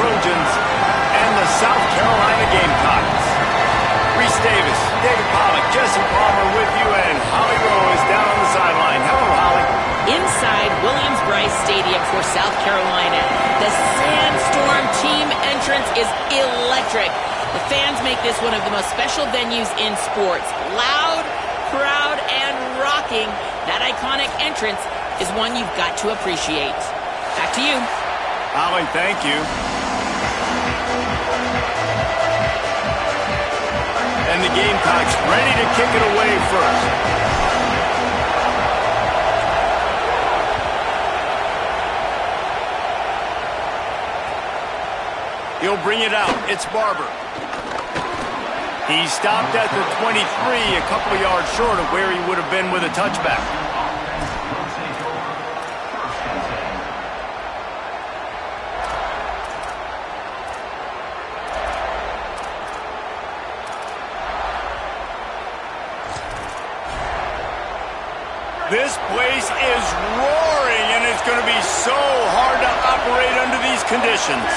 Trojans and the South Carolina Gamecocks. Reese Davis, David Pollack, Jesse Palmer with you, and Holly Rowe is down on the sideline. Hello, Holly. Inside Williams-Brice Stadium for South Carolina, the Sandstorm team entrance is electric. The fans make this one of the most special venues in sports. Loud, proud, and rocking. That iconic entrance is one you've got to appreciate. Back to you. Holly, thank you. And the Gamecocks ready to kick it away first. He'll bring it out. It's Barber. He stopped at the 23, a couple of yards short of where he would have been with a touchback. This place is roaring, and it's going to be so hard to operate under these conditions.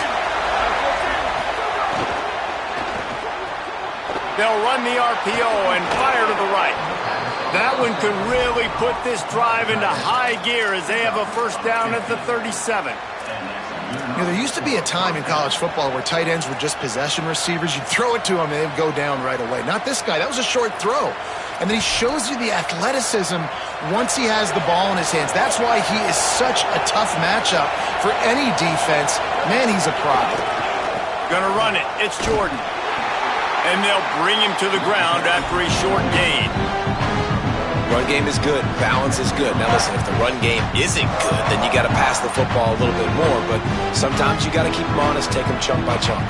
They'll run the RPO and fire to the right. That one could really put this drive into high gear as they have a first down at the 37. You know, there used to be a time in college football where tight ends were just possession receivers. You'd throw it to them and they'd go down right away. Not this guy. That was a short throw. And then he shows you the athleticism once he has the ball in his hands. That's why he is such a tough matchup for any defense. Man, he's a prop. Gonna run it. It's Jordan. And they'll bring him to the ground after a short gain. Run game is good. Balance is good. Now listen, if the run game isn't good, then you got to pass the football a little bit more. But sometimes you got to keep them honest, take them chunk by chunk.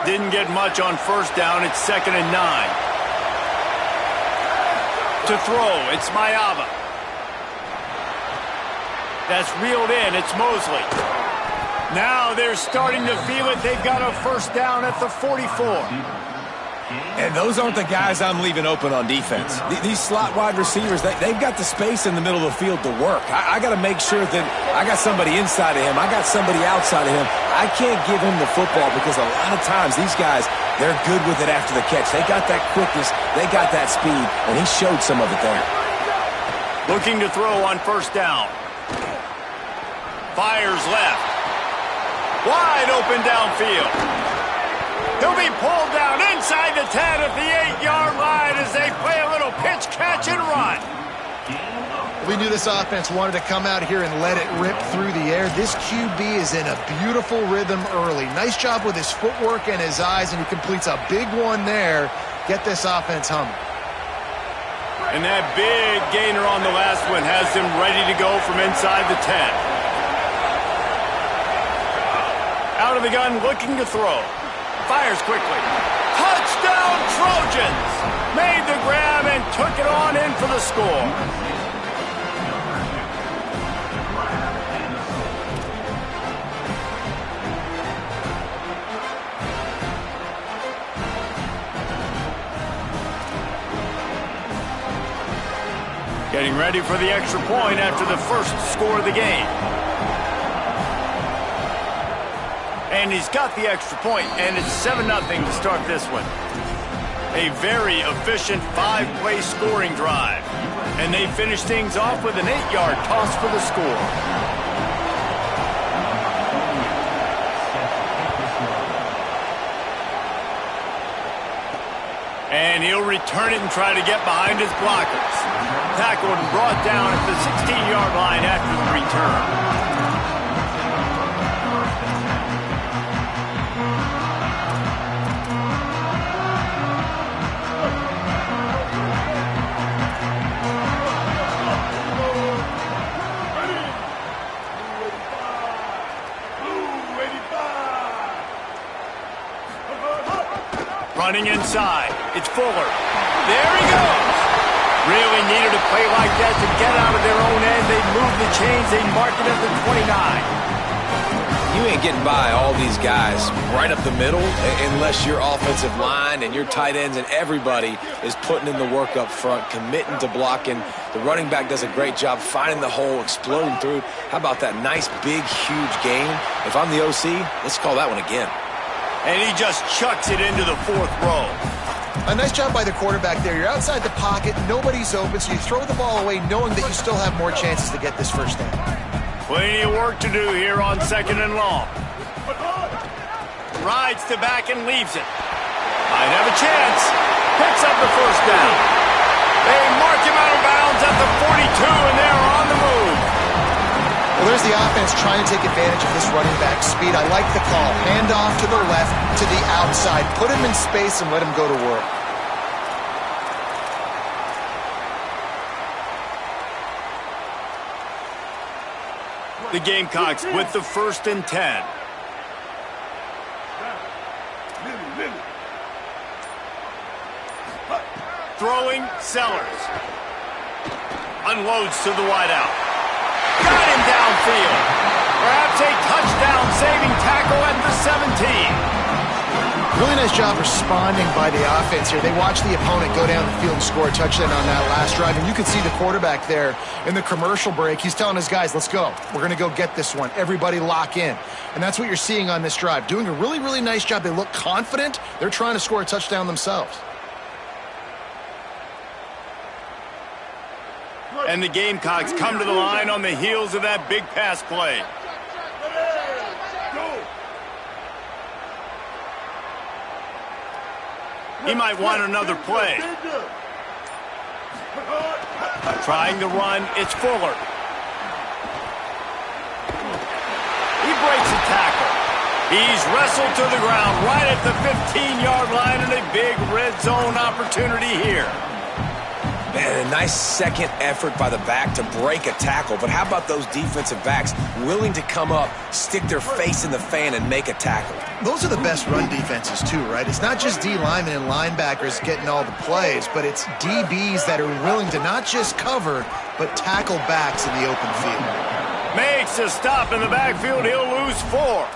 Didn't get much on first down. It's 2nd and 9. To throw, it's Mayava. That's reeled in. It's Mosley. Now they're starting to feel it. They've got a first down at the 44. And those aren't the guys I'm leaving open on defense. These slot wide receivers, they've got the space in the middle of the field to work. I got to make sure that I got somebody inside of him. I got somebody outside of him. I can't give him the football because a lot of times these guys, they're good with it after the catch. They got that quickness. They got that speed, and he showed some of it there. Looking to throw on first down. Fires left. Wide open downfield. He'll be pulled down inside the 10 at the 8-yard line as they play a little pitch, catch, and run. We knew this offense wanted to come out here and let it rip through the air. This QB is in a beautiful rhythm early. Nice job with his footwork and his eyes, and he completes a big one there. Get this offense humming. And that big gainer on the last one has him ready to go from inside the 10. Out of the gun, looking to throw. Fires quickly. Touchdown Trojans! Made the grab and took it on in for the score. Getting ready for the extra point after the first score of the game. And he's got the extra point, and it's 7-0 to start this one. A very efficient 5-play scoring drive. And they finish things off with an 8-yard toss for the score. And he'll return it and try to get behind his blockers. Tackled and brought down at the 16-yard line after the return. Running inside. It's Fuller. There he goes. Really needed a play like that to get out of their own end. They move the chains. They mark it at the 29. You ain't getting by all these guys right up the middle unless your offensive line and your tight ends and everybody is putting in the work up front, committing to blocking. The running back does a great job finding the hole, exploding through. How about that nice, big, huge gain? If I'm the OC, let's call that one again. And he just chucks it into the 4th row. A nice job by the quarterback there. You're outside the pocket, nobody's open, so you throw the ball away knowing that you still have more chances to get this first down. Plenty of work to do here on 2nd and long. Rides to back and leaves it. Might have a chance. Picks up the first down. They mark him out of bounds at the 42, and they're on the move. Well, there's the offense trying to take advantage of this running back speed. I like the call. Hand off to the left, to the outside. Put him in space and let him go to work. The Gamecocks with the 1st and 10. Throwing, Sellers. Unloads to the wideout. Got him downfield. Perhaps a touchdown-saving tackle at the 17. Really nice job responding by the offense here. They watched the opponent go down the field and score a touchdown on that last drive. And you can see the quarterback there in the commercial break. He's telling his guys, let's go. We're going to go get this one. Everybody lock in. And that's what you're seeing on this drive. Doing a really, really nice job. They look confident. They're trying to score a touchdown themselves. And the Gamecocks come to the line on the heels of that big pass play. He might want another play. Trying to run, it's Fuller. He breaks a tackle. He's wrestled to the ground right at the 15-yard line, and a big red zone opportunity here. Man, a nice second effort by the back to break a tackle. But how about those defensive backs willing to come up, stick their face in the fan, and make a tackle? Those are the best run defenses too, right? It's not just D linemen and linebackers getting all the plays, but it's DBs that are willing to not just cover, but tackle backs in the open field. Makes a stop in the backfield. He'll lose 4.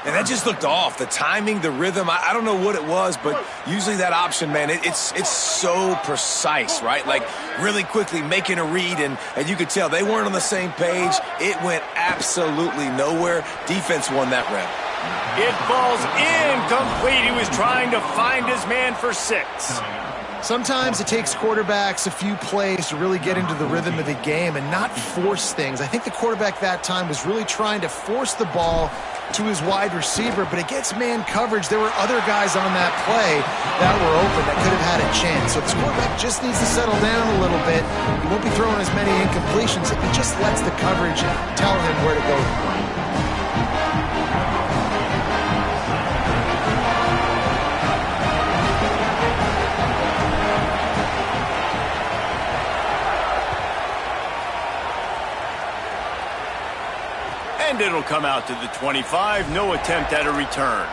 And that just looked off. The timing, the rhythm, I don't know what it was, but usually that option, man, it's so precise, right? Like really quickly making a read, and you could tell they weren't on the same page. It went absolutely nowhere. Defense won that rep. It falls incomplete. He was trying to find his man for 6. Sometimes it takes quarterbacks a few plays to really get into the rhythm of the game and not force things. I think the quarterback that time was really trying to force the ball to his wide receiver, but it gets man coverage. There were other guys on that play that were open that could have had a chance. So this quarterback just needs to settle down a little bit. He won't be throwing as many incompletions. He just lets the coverage tell him where to go. And it'll come out to the 25. No attempt at a return.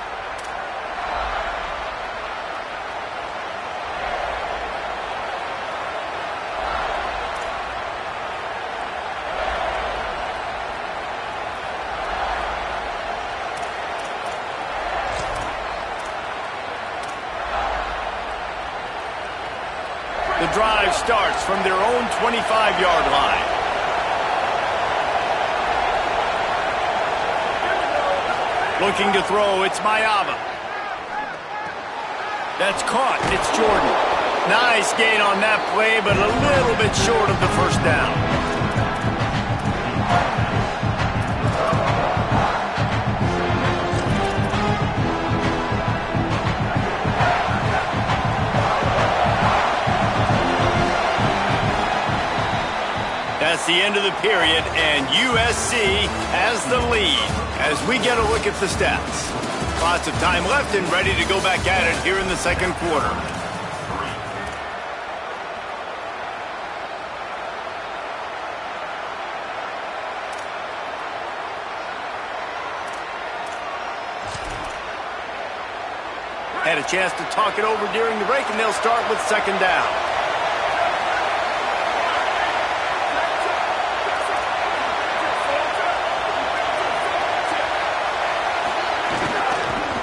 The drive starts from their own 25-yard line. Looking to throw, it's Mayava. That's caught, it's Jordan. Nice gain on that play, but a little bit short of the first down. That's the end of the period, and USC has the lead as we get a look at the stats. Lots of time left and ready to go back at it here in the second quarter. Had a chance to talk it over during the break, and they'll start with second down.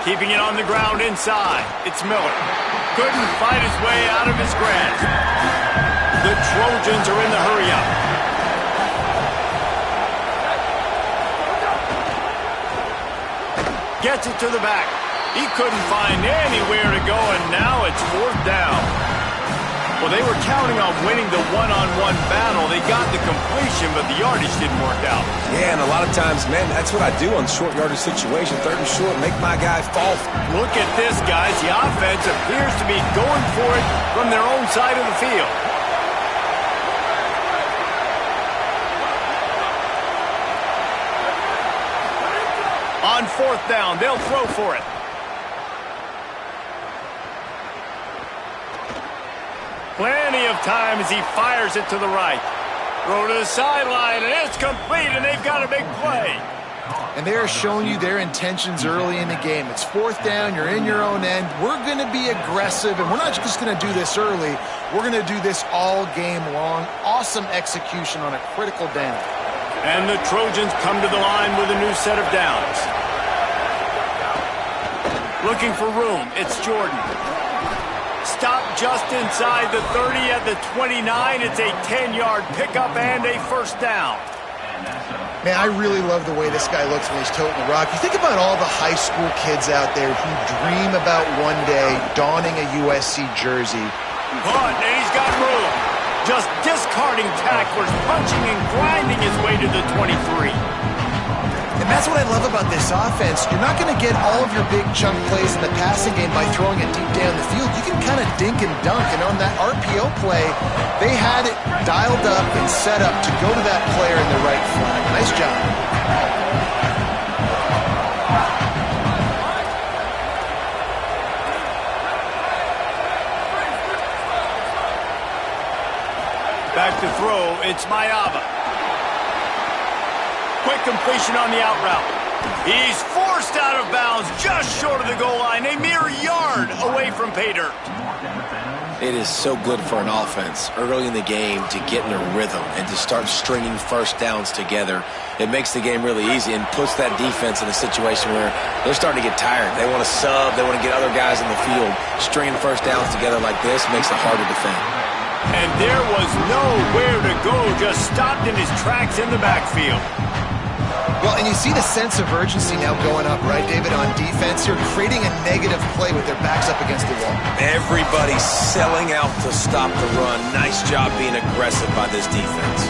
Keeping it on the ground inside. It's Miller. Couldn't fight his way out of his grasp. The Trojans are in the hurry-up. Gets it to the back. He couldn't find anywhere to go, and now it's fourth down. Well, they were counting on winning the one-on-one battle. They got the completion, but the yardage didn't work out. Yeah, and a lot of times, man, that's what I do on short yardage situation. Third and short, make my guy fall. Look at this, guys. The offense appears to be going for it from their own side of the field. On fourth down, they'll throw for it. Plenty of time as he fires it to the right. Throw to the sideline, and it's complete, and they've got a big play. And they are showing you their intentions early in the game. It's fourth down, you're in your own end. We're going to be aggressive, and we're not just going to do this early. We're going to do this all game long. Awesome execution on a critical down. And the Trojans come to the line with a new set of downs. Looking for room, it's Jordan. Stop just inside the 30 at the 29. It's a 10-yard pickup and a first down. Man, I really love the way this guy looks when he's toting the rock. You think about all the high school kids out there who dream about one day donning a USC jersey. But he's got room. Just discarding tacklers, punching and grinding his way to the 23. And that's what I love about this offense. You're not going to get all of your big chunk plays in the passing game by throwing it deep down the field. You can kind of dink and dunk. And on that RPO play, they had it dialed up and set up to go to that player in the right flat. Nice job. Back to throw, it's Mayaba. Quick completion on the out route. He's forced out of bounds just short of the goal line, a mere yard away from pay dirt. It is so good for an offense early in the game to get in a rhythm and to start stringing first downs together. It makes the game really easy and puts that defense in a situation where they're starting to get tired. They want to sub. They want to get other guys in the field. Stringing first downs together like this makes it hard to defend. And there was nowhere to go, just stopped in his tracks in the backfield. Well, and you see the sense of urgency now going up, right, David, on defense here, creating a negative play with their backs up against the wall. Everybody's selling out to stop the run. Nice job being aggressive by this defense.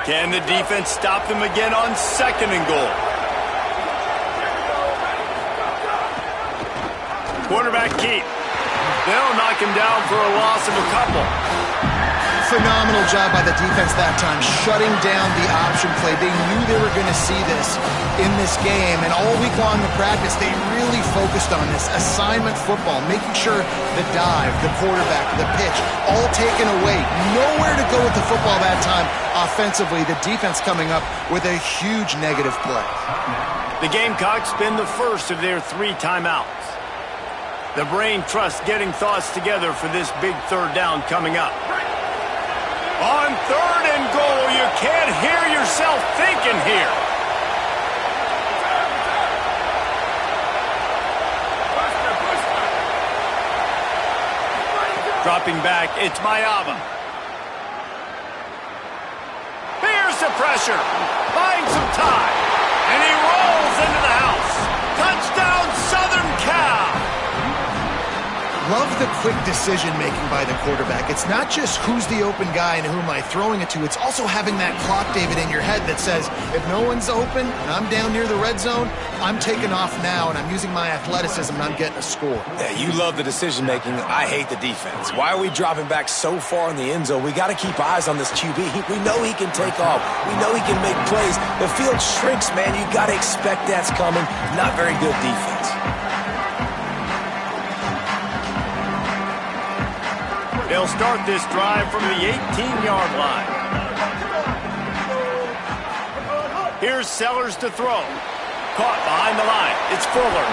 Can the defense stop them again on second and goal? Quarterback keep. They'll knock him down for a loss of a couple. Phenomenal job by the defense that time, shutting down the option play. They knew they were going to see this in this game, and all week long in practice, they really focused on this assignment football, making sure the dive, the quarterback, the pitch, all taken away. Nowhere to go with the football that time offensively. The defense coming up with a huge negative play. The Gamecocks spend the first of their 3 timeouts. The brain trust getting thoughts together for this big third down coming up. On third and goal, you can't hear yourself thinking here. Dropping back, it's Mayaba. Here's the pressure. Finds some time. And he rolls into the house. Touchdown, Southern Cal. love the quick decision-making by the quarterback. It's not just who's the open guy and who am I throwing it to. It's also having that clock, David, in your head that says, if no one's open and I'm down near the red zone, I'm taking off now and I'm using my athleticism and I'm getting a score. Yeah, you love the decision-making. I hate the defense. Why are we dropping back so far in the end zone? We got to keep eyes on this QB. We know he can take off. We know he can make plays. The field shrinks, man. You got to expect that's coming. Not very good defense. They'll start this drive from the 18-yard line. Here's Sellers to throw. Caught behind the line. It's Fuller.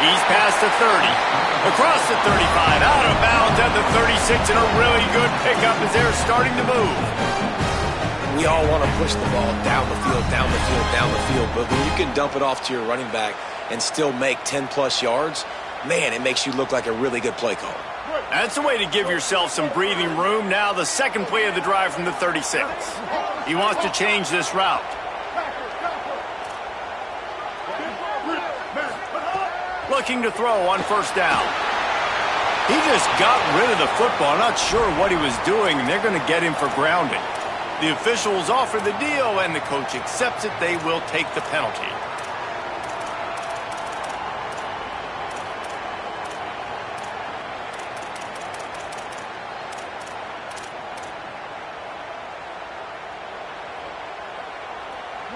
He's past the 30. Across the 35. Out of bounds at the 36. And a really good pickup as they're starting to move. We all want to push the ball down the field, down the field, down the field. But when you can dump it off to your running back and still make 10-plus yards, man, it makes you look like a really good play call. That's a way to give yourself some breathing room. Now the second play of the drive from the 36. He wants to change this route. Looking to throw on first down. He just got rid of the football. Not sure what he was doing, and they're going to get him for grounding. The officials offer the deal, and the coach accepts it. They will take the penalty.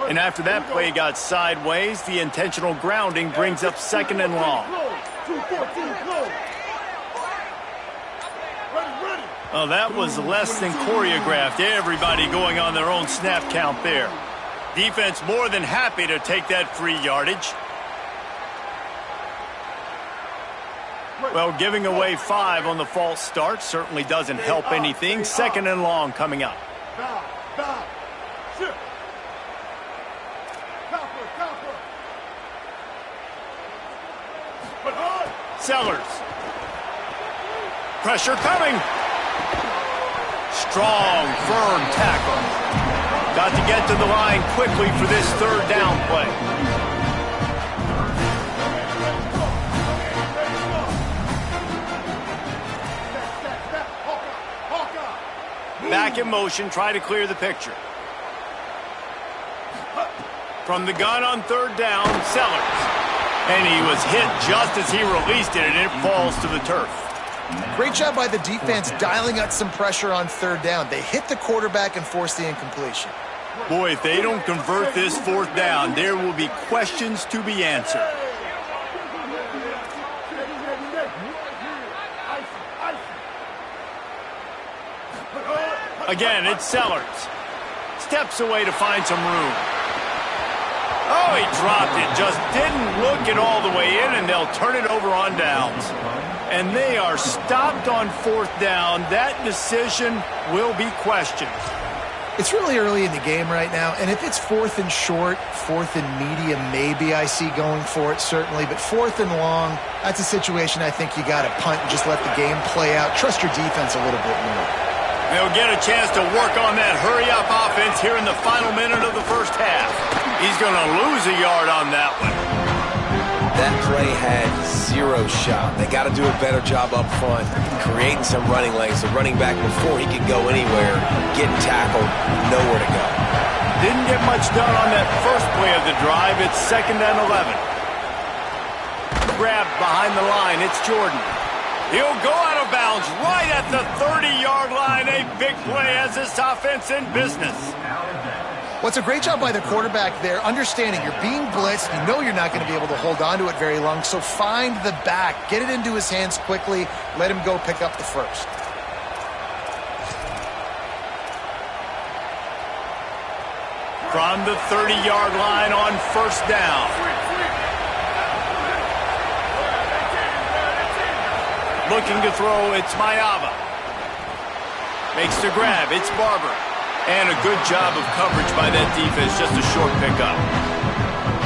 And after that play got sideways, the intentional grounding brings up second and long. Oh, that was less than choreographed. Everybody going on their own snap count there. Defense more than happy to take that free yardage. Well, giving away 5 on the false start certainly doesn't help anything. Second and long coming up. Sellers. Pressure coming. Strong, firm tackle. Got to get to the line quickly for this third down play. Back in motion, try to clear the picture. From the gun on third down, Sellers. And he was hit just as he released it, and it falls to the turf. Great job by the defense dialing out some pressure on third down. They hit the quarterback and forced the incompletion. Boy, if they don't convert this fourth down, there will be questions to be answered. Again, it's Sellers. Steps away to find some room. Oh, he dropped it. Just didn't look it all the way in, and they'll turn it over on downs. And they are stopped on fourth down. That decision will be questioned. It's really early in the game right now, and if it's fourth and short, fourth and medium, maybe I see going for it, certainly. But fourth and long, that's a situation I think you got to punt and just let the game play out. Trust your defense a little bit more. They'll get a chance to work on that hurry-up offense here in the final minute of the first half. He's going to lose a yard on that one. That play had 0 shot. They got to do a better job up front, creating some running lanes. The running back, before he could go anywhere, getting tackled, nowhere to go. Didn't get much done on that first play of the drive. It's second and 11. Grabbed behind the line. It's Jordan. He'll go out of bounds right at the 30-yard line. A big play as this offense in business. What's a great job by the quarterback there, understanding you're being blitzed, you know you're not going to be able to hold on to it very long, so find the back, get it into his hands quickly, let him go pick up the first. From the 30-yard line on first down. Looking to throw, it's Mayava. Makes the grab, it's Barber. And a good job of coverage by that defense, just a short pickup.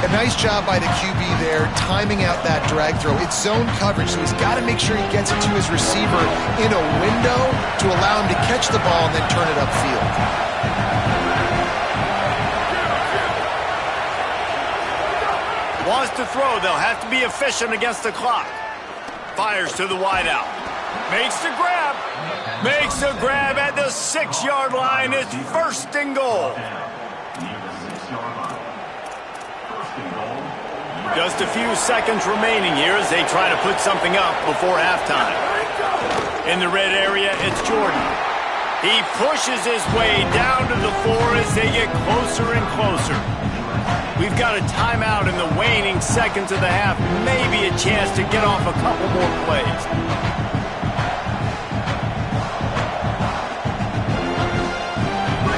A nice job by the QB there, timing out that drag throw. It's zone coverage, so he's got to make sure he gets it to his receiver in a window to allow him to catch the ball and then turn it upfield. Wants to throw, they'll have to be efficient against the clock. Fires to the wideout. Makes the grab. Makes the grab at the 6-yard line. It's first and goal. Just a few seconds remaining here as they try to put something up before halftime. In the red area, it's Jordan. He pushes his way down to the 4 as they get closer and closer. We've got a timeout in the waning seconds of the half. Maybe a chance to get off a couple more plays.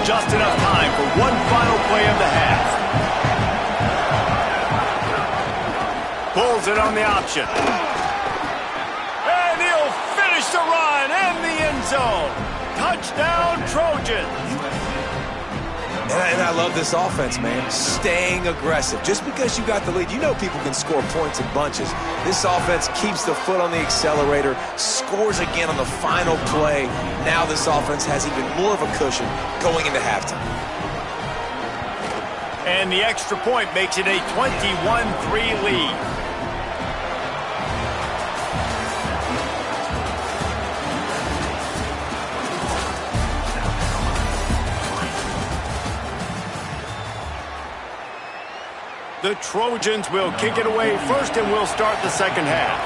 Just enough time for one final play of the half. Pulls it on the option. And he'll finish the run in the end zone. Touchdown, Trojans. And I love this offense, man. Staying aggressive. Just because you got the lead, you know people can score points in bunches. This offense keeps the foot on the accelerator, scores again on the final play. Now this offense has even more of a cushion going into halftime. And the extra point makes it a 21-3 lead. The Trojans will kick it away first, and we'll start the second half.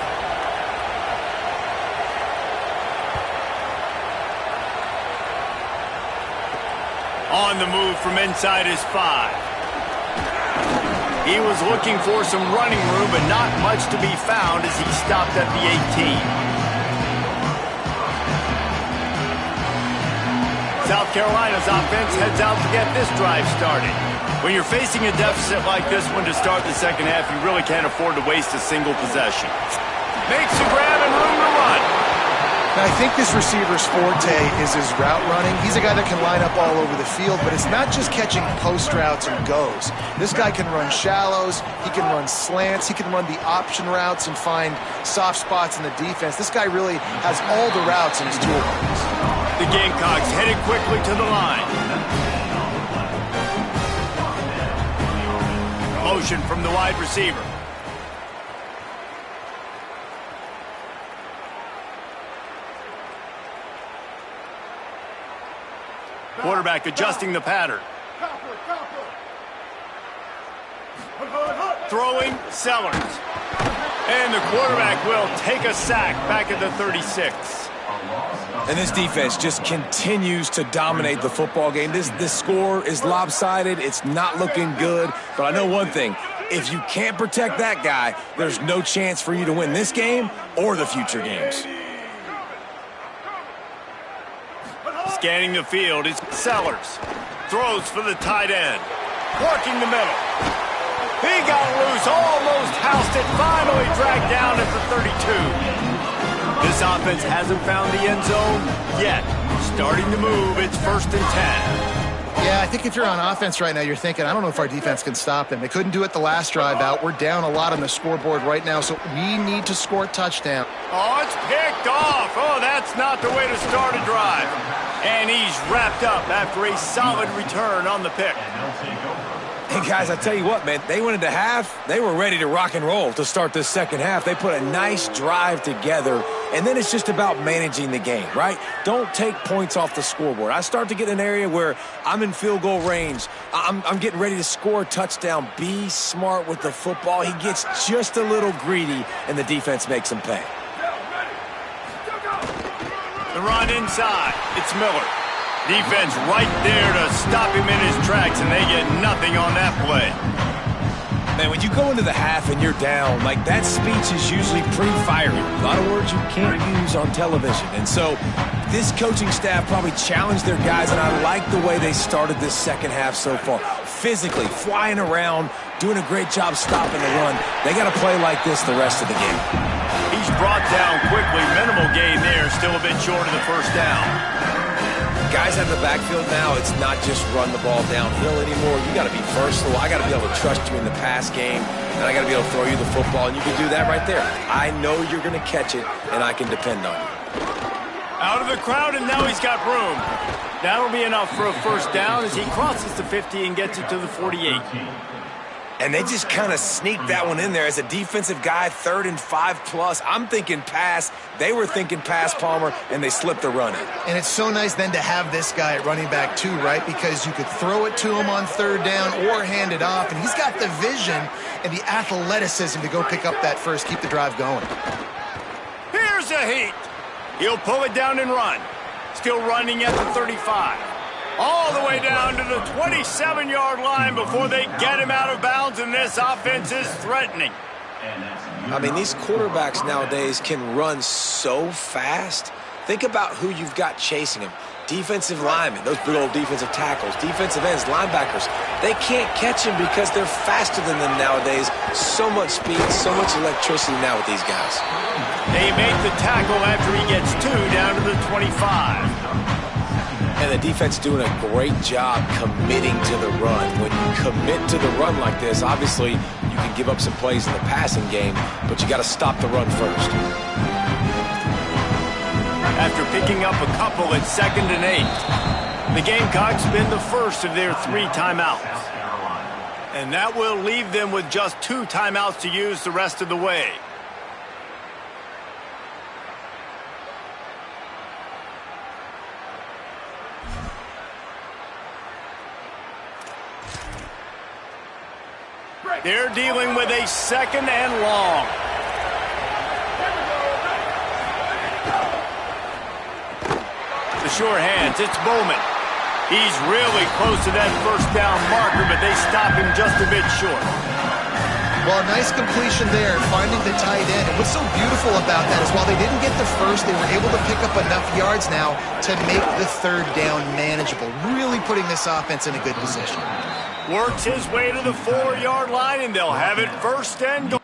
On the move from inside his 5. He was looking for some running room, but not much to be found as he stopped at the 18. South Carolina's offense heads out to get this drive started. When you're facing a deficit like this one to start the second half, you really can't afford to waste a single possession. Makes a grab and room to run. Now, I think this receiver's forte is his route running. He's a guy that can line up all over the field, but it's not just catching post routes and goes. This guy can run shallows, he can run slants, he can run the option routes and find soft spots in the defense. This guy really has all the routes in his toolbox. The Gamecocks headed quickly to the line. Motion from the wide receiver. Quarterback adjusting the pattern. Throwing, Sellers. And the quarterback will take a sack back at the 36. And this defense just continues to dominate the football game. This score is lopsided. It's not looking good. But I know one thing. If you can't protect that guy, there's no chance for you to win this game or the future games. Scanning the field is Sellers. Throws for the tight end. Working the middle. He got loose, almost housed it, finally dragged down at the 32. This offense hasn't found the end zone yet. Starting to move, it's 1st and 10. Yeah, I think if you're on offense right now, you're thinking, I don't know if our defense can stop them. They couldn't do it the last drive out. We're down a lot on the scoreboard right now, so we need to score a touchdown. Oh, it's picked off. Oh, that's not the way to start a drive. And he's wrapped up after a solid return on the pick. And guys, I tell you what, man, they went into half. They were ready to rock and roll to start this second half. They put a nice drive together, and then it's just about managing the game, right? Don't take points off the scoreboard. I start to get in an area where I'm in field goal range. I'm getting ready to score a touchdown. Be smart with the football. He gets just a little greedy, and the defense makes him pay. The run inside. It's Miller. Defense right there to stop him in his tracks, and they get nothing on that play. Man, when you go into the half and you're down, like that speech is usually pretty fiery. A lot of words you can't use on television. And so this coaching staff probably challenged their guys, and I like the way they started this second half so far. Physically, flying around, doing a great job stopping the run. They got to play like this the rest of the game. He's brought down quickly. Minimal gain there, still a bit short of the first down. Guys out of the backfield now, it's not just run the ball downhill anymore. You got to be versatile. I got to be able to trust you in the pass game, and I got to be able to throw you the football, and you can do that right there. I know you're going to catch it, and I can depend on you. Out of the crowd, and now he's got room. That'll be enough for a first down as he crosses the 50 and gets it to the 48. And they just kind of sneaked that one in there. As a defensive guy, 3rd and 5+. I'm thinking pass. They were thinking pass, Palmer, and they slipped the run in. And it's so nice then to have this guy at running back too, right? Because you could throw it to him on 3rd down or hand it off. And he's got the vision and the athleticism to go pick up that first, keep the drive going. Here's a heat. He'll pull it down and run. Still running at the 35. All the way down to the 27-yard line before they get him out of bounds, and this offense is threatening. I mean, these quarterbacks nowadays can run so fast. Think about who you've got chasing them. Defensive linemen, those big old defensive tackles, defensive ends, linebackers. They can't catch him because they're faster than them nowadays. So much speed, so much electricity now with these guys. They make the tackle after he gets 2 down to the 25. And the defense doing a great job committing to the run. When you commit to the run like this, obviously you can give up some plays in the passing game, but you got to stop the run first. After picking up a couple at 2nd and 8, the Gamecocks spend the first of their 3 timeouts. And that will leave them with just 2 timeouts to use the rest of the way. They're dealing with a 2nd and long. The sure hands, it's Bowman. He's really close to that first down marker, but they stop him just a bit short. Well, nice completion there, finding the tight end. And what's so beautiful about that is while they didn't get the first, they were able to pick up enough yards now to make the 3rd down manageable, really putting this offense in a good position. Works his way to the 4-yard line, and they'll have it 1st and goal.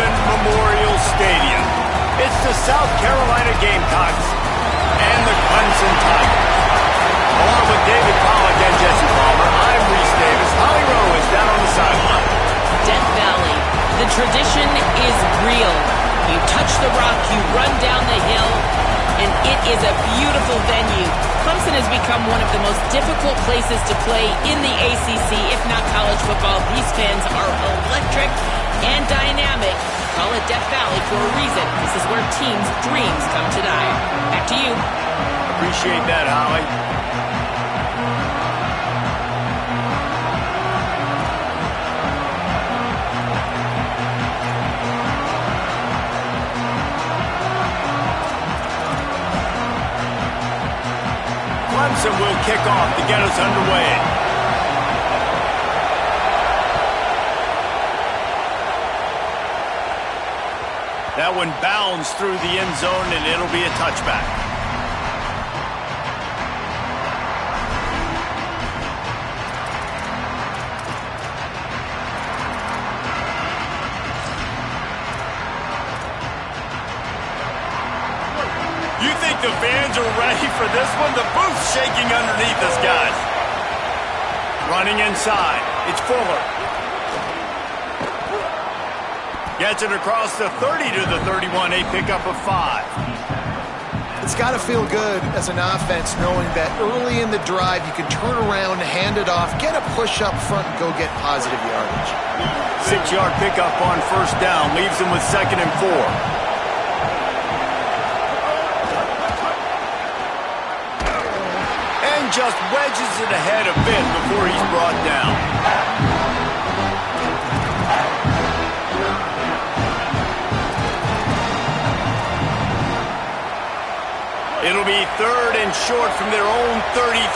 Memorial Stadium. It's the South Carolina Gamecocks and the Clemson Tigers. Along with David Pollack and Jesse Palmer, I'm Reese Davis. Holly Rowe is down on the sideline. Death Valley, the tradition is real. You touch the rock, you run down the hill, and it is a beautiful venue. Clemson has become one of the most difficult places to play in the ACC, if not college football. These fans are electric and dynamic. Call it Death Valley for a reason. This is where teams' dreams come to die. Back to you. Appreciate that, Holly. Clemson will kick off to get us underway. That one bounds through the end zone, and it'll be a touchback. You think the fans are ready for this one? The booth's shaking underneath us, guys. Running inside. It's Fuller. Gets it across the 30 to the 31, a pickup of 5. It's got to feel good as an offense knowing that early in the drive you can turn around, hand it off, get a push up front, and go get positive yardage. 6-yard pickup on first down leaves them with 2nd and 4. And just wedges it ahead a bit before he's brought down. It'll be 3rd and short from their own 33.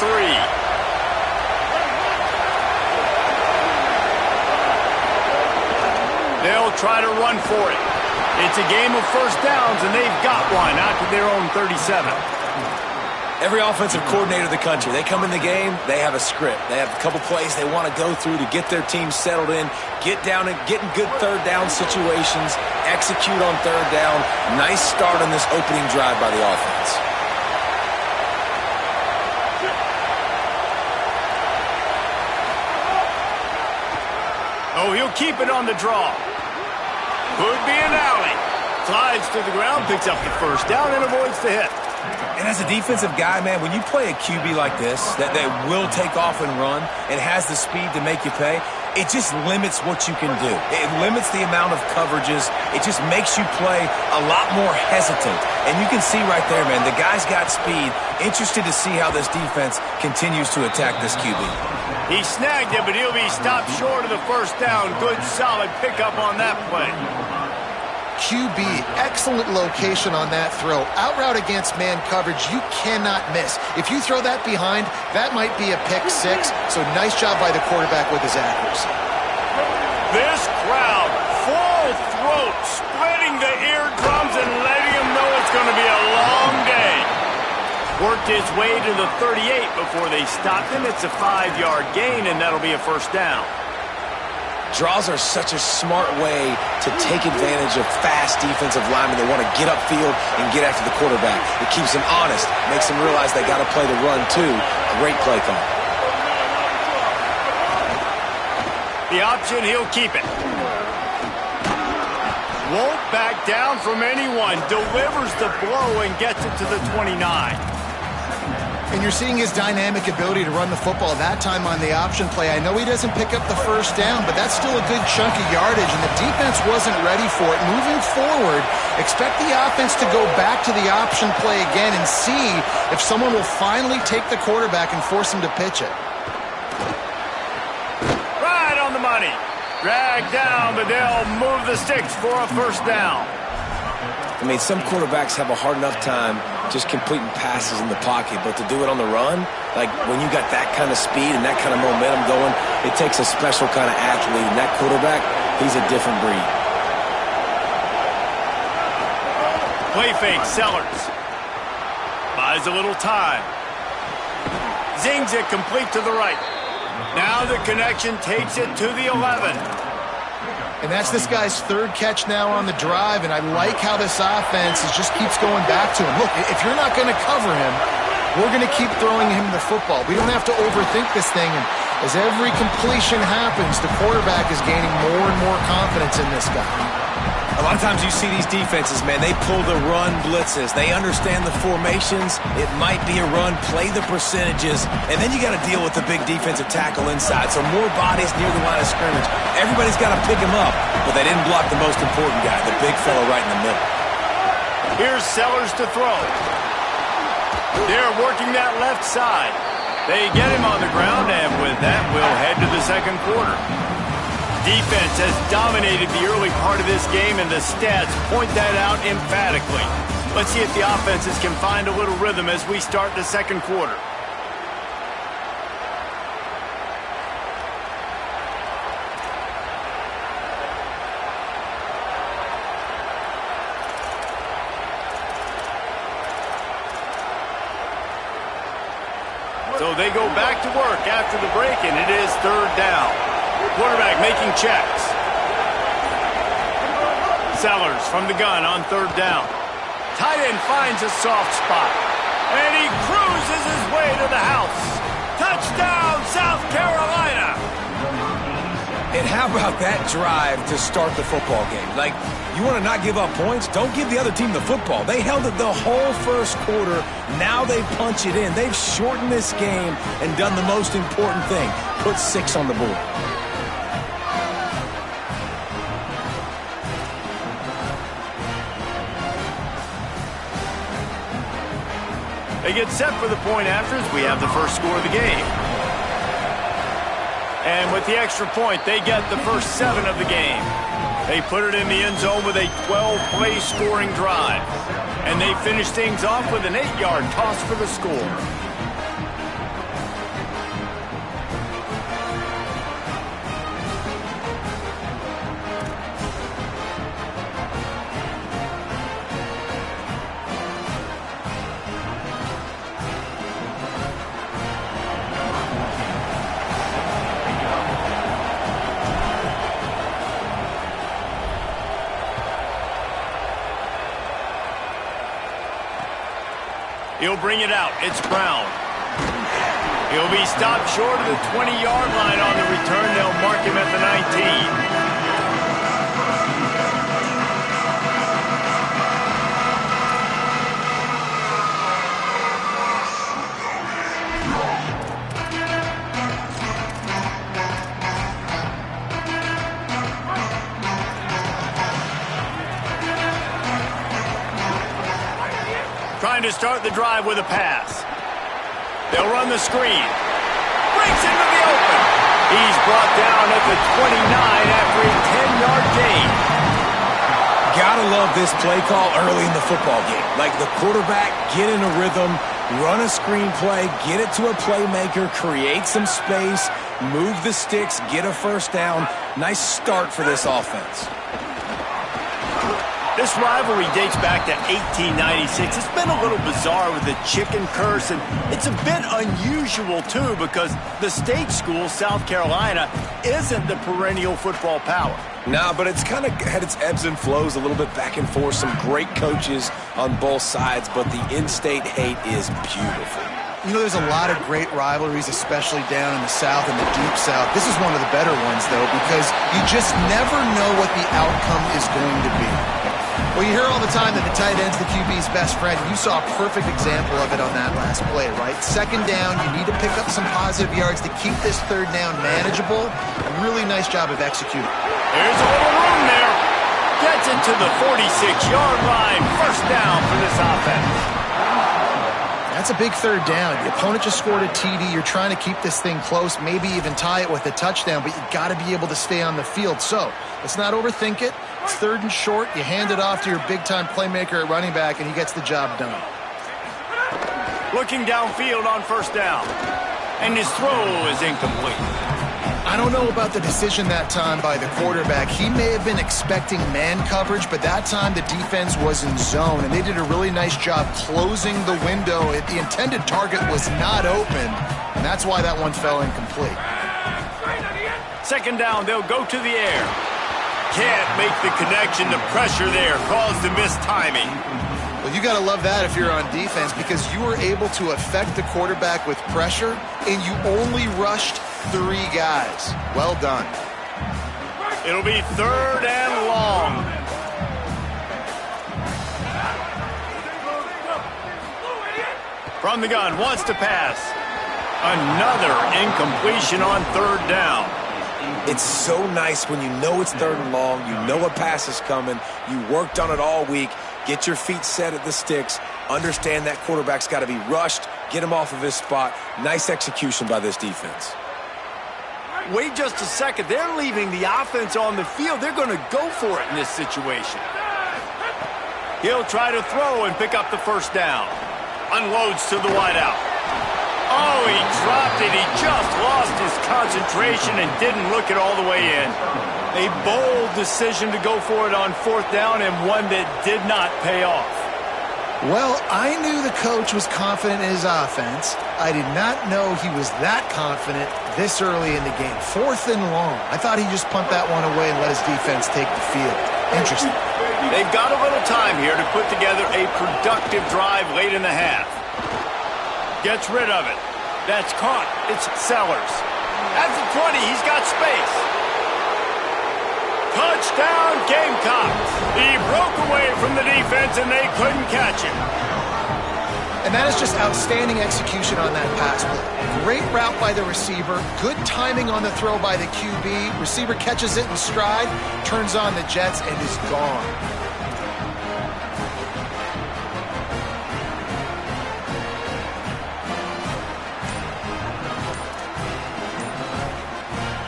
They'll try to run for it. It's a game of first downs, and they've got one out to their own 37. Every offensive coordinator in the country, they come in the game, they have a script. They have a couple plays they want to go through to get their team settled in, get down and get in good third down situations, execute on third down. Nice start on this opening drive by the offense. Oh, he'll keep it on the draw. Could be an alley. Slides to the ground, picks up the first down, and avoids the hit. And as a defensive guy, man, when you play a QB like this, that will take off and run and has the speed to make you pay, it just limits what you can do. It limits the amount of coverages. It just makes you play a lot more hesitant. And you can see right there, man, the guy's got speed. Interested to see how this defense continues to attack this QB. He snagged it, but he'll be stopped short of the first down. Good, solid pickup on that play. QB, excellent location on that throw. Out route against man coverage, you cannot miss. If you throw that behind, that might be a pick 6. So nice job by the quarterback with his accuracy. This crowd, full throat, spreading the eardrums and letting them know it's going to be a long day. Worked his way to the 38 before they stopped him. It's a 5-yard gain, and that'll be a first down. Draws are such a smart way to take advantage of fast defensive linemen. They want to get upfield and get after the quarterback. It keeps them honest, makes them realize they got to play the run too. Great play call. The option, he'll keep it. Won't back down from anyone. Delivers the blow and gets it to the 29. And you're seeing his dynamic ability to run the football that time on the option play. I know he doesn't pick up the first down, but that's still a good chunk of yardage, and the defense wasn't ready for it. Moving forward, expect the offense to go back to the option play again and see if someone will finally take the quarterback and force him to pitch it. Right on the money. Dragged down, but they'll move the sticks for a first down. I mean, some quarterbacks have a hard enough time just completing passes in the pocket, but to do it on the run, like when you got that kind of speed and that kind of momentum going, it takes a special kind of athlete, and that quarterback, he's a different breed. Play fake, Sellers. Buys a little time. Zings it complete to the right. Now the connection takes it to the 11. And that's this guy's 3rd catch now on the drive, and I like how this offense just keeps going back to him. Look, if you're not going to cover him, we're going to keep throwing him the football. We don't have to overthink this thing, and as every completion happens, the quarterback is gaining more and more confidence in this guy. A lot of times you see these defenses, man, they pull the run blitzes. They understand the formations. It might be a run, play the percentages, and then you got to deal with the big defensive tackle inside. So more bodies near the line of scrimmage. Everybody's got to pick him up, but they didn't block the most important guy, the big fellow right in the middle. Here's Sellers to throw. They're working that left side. They get him on the ground, and with that, we'll head to the second quarter. Defense has dominated the early part of this game, and the stats point that out emphatically. Let's see if the offenses can find a little rhythm as we start the second quarter. So they go back to work after the break, and it is 3rd down. Quarterback making checks. Sellers from the gun on 3rd down. Tight end finds a soft spot. And he cruises his way to the house. Touchdown, South Carolina! And how How about that drive to start the football game? Like, you want to not give up points? Don't give the other team the football. They held it the whole first quarter. Now they punch it in. They've shortened this game and done the most important thing, put 6 on the board. They get set for the point after as we have the first score of the game. And with the extra point, they get the first 7 of the game. They put it in the end zone with a 12-play scoring drive. And they finish things off with an 8-yard toss for the score. He'll bring it out. It's Brown. He'll be stopped short of the 20-yard line on the return. They'll mark him at the 19. Trying to start the drive with a pass. They'll run the screen. Breaks into the open. He's brought down at the 29 after a 10-yard gain. Gotta love this play call early in the football game. Like the quarterback, get in a rhythm, run a screen play, get it to a playmaker, create some space, move the sticks, get a first down. Nice start for this offense. This rivalry dates back to 1896. It's been a little bizarre with the chicken curse, and it's a bit unusual, too, because the state school, South Carolina, isn't the perennial football power. Nah, but it's kind of had its ebbs and flows a little bit back and forth. Some great coaches on both sides, but the in-state hate is beautiful. You know, there's a lot of great rivalries, especially down in the South and the Deep South. This is one of the better ones, though, because you just never know what the outcome is going to be. Well, you hear all the time that the tight end's the QB's best friend. You saw a perfect example of it on that last play, right? Second down, you need to pick up some positive yards to keep this third down manageable. A really nice job of executing. There's a little room there. Gets it to the 46-yard line. First down for this offense. That's a big third down. The opponent just scored a TD. You're trying to keep this thing close, maybe even tie it with a touchdown, but you got to be able to stay on the field. So let's not overthink it. It's third and short. You hand it off to your big-time playmaker at running back, and he gets the job done. Looking downfield on first down. And his throw is incomplete. I don't know about the decision that time by the quarterback. He may have been expecting man coverage, but that time the defense was in zone, and they did a really nice job closing the window. The intended target was not open, and that's why that one fell incomplete. Second down, they'll go to the air. Can't make the connection. The pressure there caused the missed timing. Well, you got to love that if you're on defense, because you were able to affect the quarterback with pressure, and you only rushed 3 guys. Well done. It'll be third and long. From the gun, wants to pass. Another incompletion on third down. It's so nice when you know it's third and long, you know a pass is coming, you worked on it all week, get your feet set at the sticks, understand that quarterback's got to be rushed, get him off of his spot. Nice execution by this defense. Wait just a second. They're leaving the offense on the field. They're going to go for it in this situation. He'll try to throw and pick up the first down. Unloads to the wideout. Oh, he dropped it. He just lost his concentration and didn't look it all the way in. A bold decision to go for it on fourth down, and one that did not pay off. Well, I knew the coach was confident in his offense. I did not know he was that confident this early in the game. Fourth and long. I thought he just pumped that one away and let his defense take the field. Interesting. They've got a little time here to put together a productive drive late in the half. Gets rid of it. That's caught. It's Sellers. At the 20, he's got space. Touchdown, Gamecocks. He broke away from the defense, and they couldn't catch him. And that is just outstanding execution on that pass play. Great route by the receiver, good timing on the throw by the QB. Receiver catches it in stride, turns on the jets, and is gone.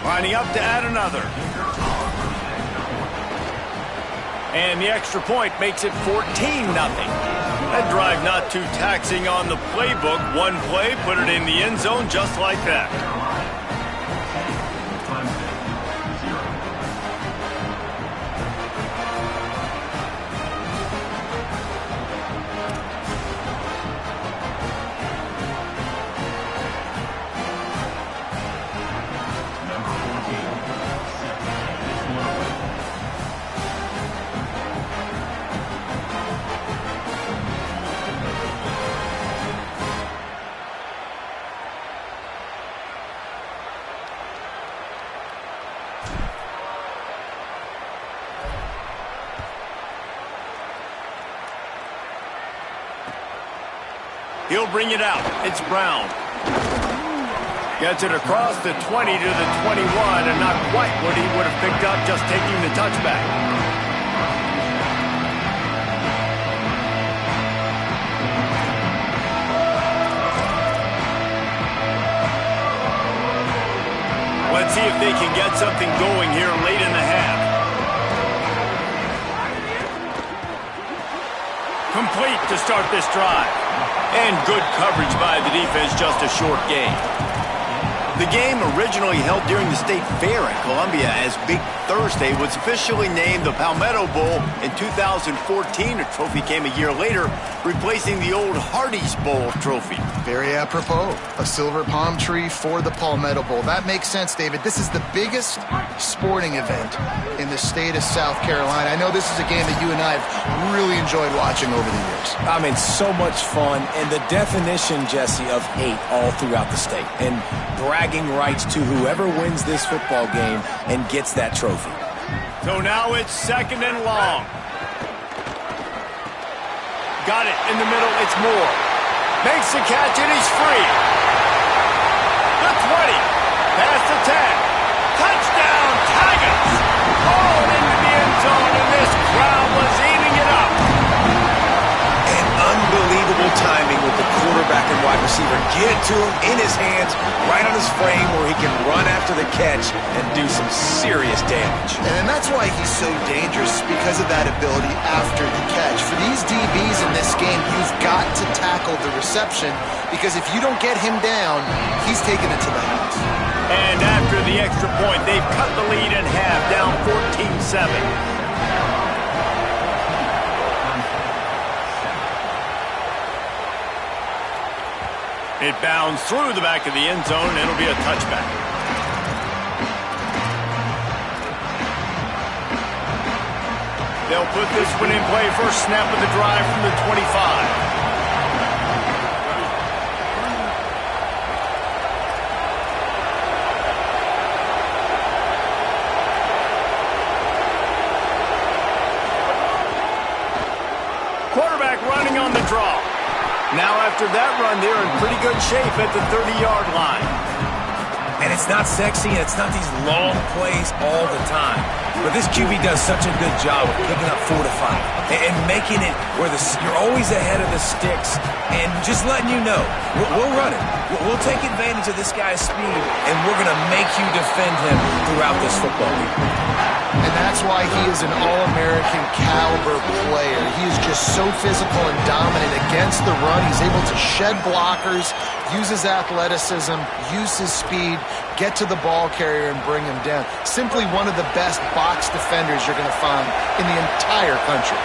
Lining up to add another. And the extra point makes it 14-0. That drive not too taxing on the playbook. One play, put it in the end zone just like that. He'll bring it out. It's Brown. Gets it across the 20 to the 21, and not quite what he would have picked up just taking the touchback. Let's see if they can get something going here late in the half. Complete to start this drive. And good coverage by the defense, just a short gain. The game, originally held during the State Fair in Columbia as Big Thursday, was officially named the Palmetto Bowl in 2014. A trophy came a year later, replacing the old Hardee's Bowl trophy. Very apropos. A silver palm tree for the Palmetto Bowl. That makes sense, David. This is the biggest sporting event in the state of South Carolina. I know this is a game that you and I have really enjoyed watching over the years. I mean, so much fun, and the definition, Jesse, of hate all throughout the state. And bragging rights to whoever wins this football game and gets that trophy. So now it's 2nd and long. Got it in the middle. It's Moore. Makes the catch, and he's free. The 20. Past the 10. Touchdown, Tigers. Oh, into the end zone, and this crowd was eating it up. And unbelievable timing with the quarterback and wide receiver. Get it to him in his hands, right on his frame where he can run after the catch and do some serious damage. And that's why he's so dangerous, because of that ability after the catch. For these DBs in this game, you've got to tackle the reception, because if you don't get him down, he's taking it to the house. And after the extra point, they've cut the lead in half, down 14-7. It bounds through the back of the end zone, and it'll be a touchback. They'll put this one in play. First snap of the drive from the 25. Quarterback running on the draw. Now after that run, they're in pretty good shape at the 30-yard line. And it's not sexy, and it's not these long plays all the time. But this QB does such a good job of picking up 4 to 5 and making it where you're always ahead of the sticks and just letting you know, we'll run it. We'll take advantage of this guy's speed, and we're going to make you defend him throughout this football game. And that's why he is an All-American caliber player. He is just so physical and dominant against the run. He's able to shed blockers, use his athleticism, use his speed, get to the ball carrier and bring him down. Simply one of the best box defenders you're going to find in the entire country.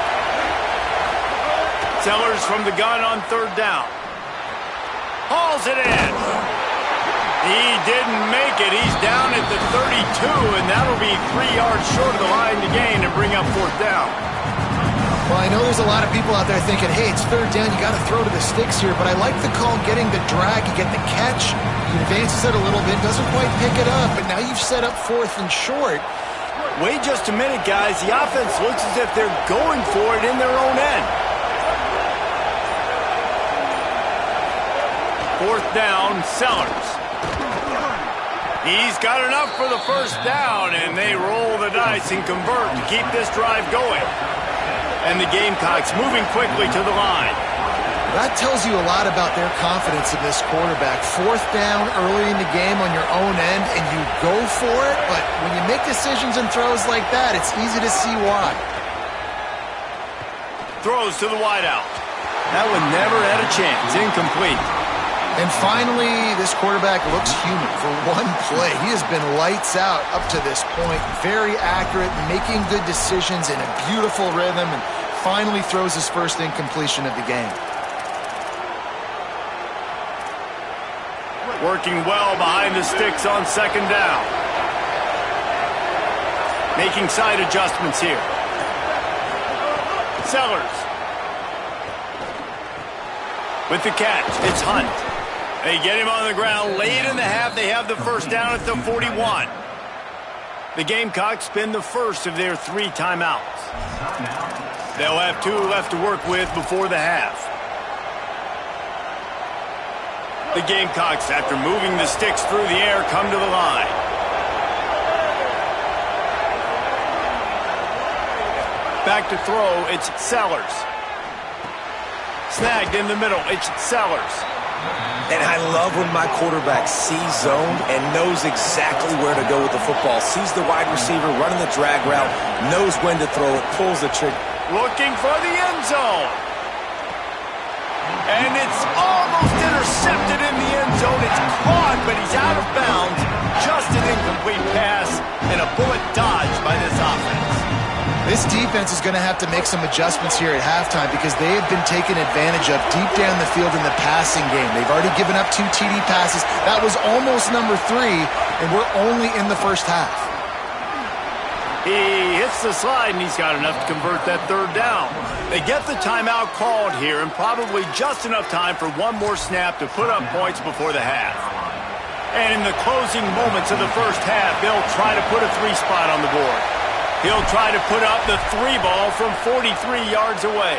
Sellers from the gun on 3rd down. Hauls it in. He didn't make it. He's down at the 32, and that'll be 3 yards short of the line to gain and bring up 4th down. Well, I know there's a lot of people out there thinking, hey, it's 3rd down, you got to throw to the sticks here, but I like the call getting the drag, you get the catch, he advances it a little bit, doesn't quite pick it up, but now you've set up 4th and short. Wait just a minute, guys. The offense looks as if they're going for it in their own end. 4th down, Sellers. He's got enough for the first down, and they roll the dice and convert to keep this drive going. And the Gamecocks moving quickly to the line. That tells you a lot about their confidence in this quarterback. 4th down early in the game on your own end, and you go for it, but when you make decisions and throws like that, it's easy to see why. Throws to the wideout. That one never had a chance. Incomplete. And finally, this quarterback looks human for one play. He has been lights out up to this point. Very accurate, making good decisions in a beautiful rhythm, and finally throws his first incompletion of the game. Working well behind the sticks on 2nd down. Making side adjustments here. Sellers. With the catch, it's Hunt. They get him on the ground late in the half. They have the first down at the 41. The Gamecocks spend the first of their 3 timeouts. They'll have 2 left to work with before the half. The Gamecocks, after moving the sticks through the air, come to the line. Back to throw, it's Sellers. Snagged in the middle, it's Sellers. And I love when my quarterback sees zone and knows exactly where to go with the football. Sees the wide receiver running the drag route, knows when to throw it, pulls the trigger. Looking for the end zone. And it's almost intercepted in the end zone. It's caught, but he's out of bounds. Just an incomplete pass and a bullet dodged by this offense. This defense is going to have to make some adjustments here at halftime because they have been taken advantage of deep down the field in the passing game. They've already given up 2 TD passes. That was almost number 3, and we're only in the first half. He hits the slide, and he's got enough to convert that 3rd down. They get the timeout called here, and probably just enough time for one more snap to put up points before the half. And in the closing moments of the first half, they'll try to put a 3 spot on the board. He'll try to put up the 3 ball from 43 yards away.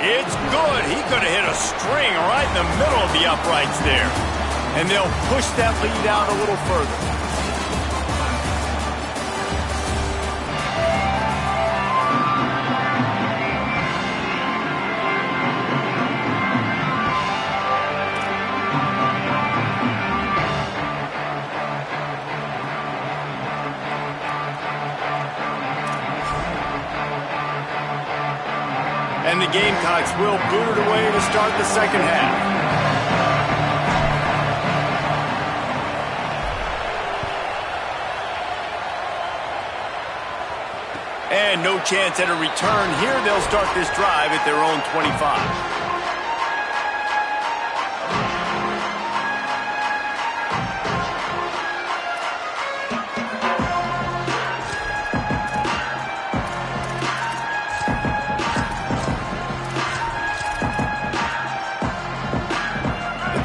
It's good. He could have hit a string right in the middle of the uprights there. And they'll push that lead out a little further. And the Gamecocks will boot it away to start the second half. And no chance at a return here. They'll start this drive at their own 25.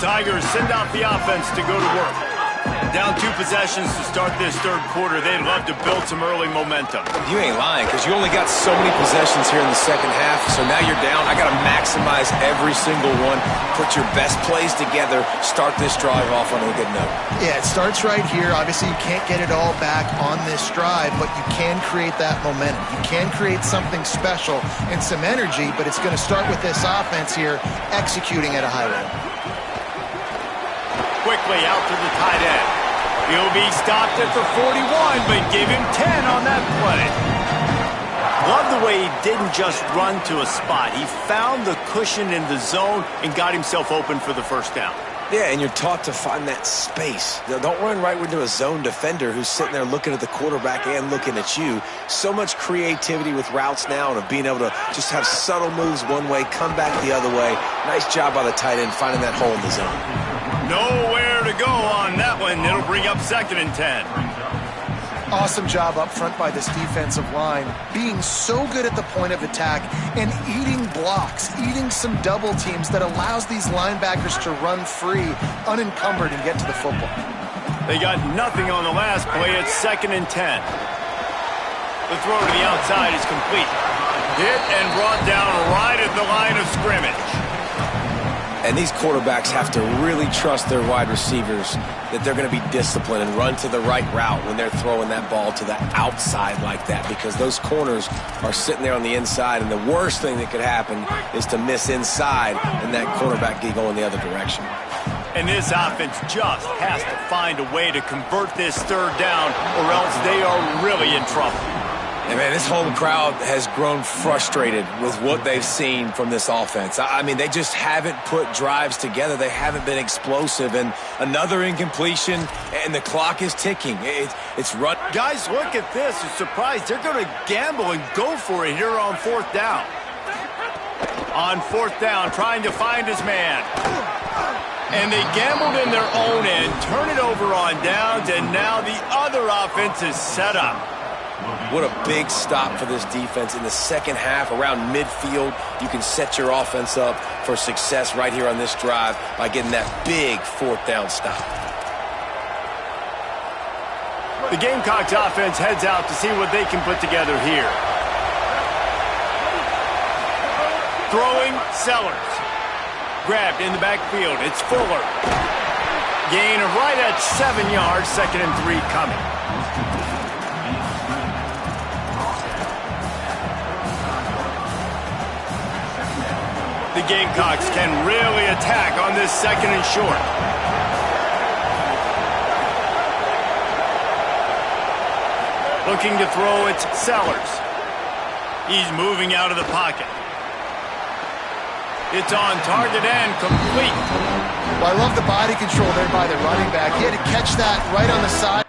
Tigers send out the offense to go to work. Down 2 possessions to start this 3rd quarter. They'd love to build some early momentum. You ain't lying, because you only got so many possessions here in the second half, so now you're down. I got to maximize every single one. Put your best plays together. Start this drive off on a good note. Yeah, it starts right here. Obviously, you can't get it all back on this drive, but you can create that momentum. You can create something special and some energy, but it's going to start with this offense here executing at a high level. Quickly out to the tight end. He'll be stopped at the 41, but give him 10 on that play. Love the way he didn't just run to a spot. He found the cushion in the zone and got himself open for the first down. Yeah, and you're taught to find that space. Don't run right into a zone defender who's sitting there looking at the quarterback and looking at you. So much creativity with routes now and of being able to just have subtle moves one way, come back the other way. Nice job by the tight end finding that hole in the zone. Nowhere to go on that one. It'll bring up 2nd and 10. Awesome job up front by this defensive line, being so good at the point of attack and eating blocks, eating some double teams that allows these linebackers to run free, unencumbered, and get to the football. They got nothing on the last play. It's 2nd and 10. The throw to the outside is complete. Hit and brought down right at the line of scrimmage. And these quarterbacks have to really trust their wide receivers that they're going to be disciplined and run to the right route when they're throwing that ball to the outside like that, because those corners are sitting there on the inside, and the worst thing that could happen is to miss inside and that quarterback get going the other direction. And this offense just has to find a way to convert this third down, or else they are really in trouble. And, man, this home crowd has grown frustrated with what they've seen from this offense. I mean, they just haven't put drives together. They haven't been explosive. And another incompletion, and the clock is ticking. It's run. Guys, look at this. I'm surprised they're going to gamble and go for it here on fourth down. On fourth down, trying to find his man. And they gambled in their own end, turn it over on downs, and now the other offense is set up. What a big stop for this defense in the second half around midfield. You can set your offense up for success right here on this drive by getting that big fourth down stop. The Gamecocks offense heads out to see what they can put together here. Throwing, Sellers. Grabbed in the backfield. It's Fuller. Gain of right at 7 yards. 2nd and 3 coming. The Gamecocks can really attack on this 2nd and short. Looking to throw, it's Sellers. He's moving out of the pocket. It's on target and complete. Well, I love the body control there by the running back. He had to catch that right on the side.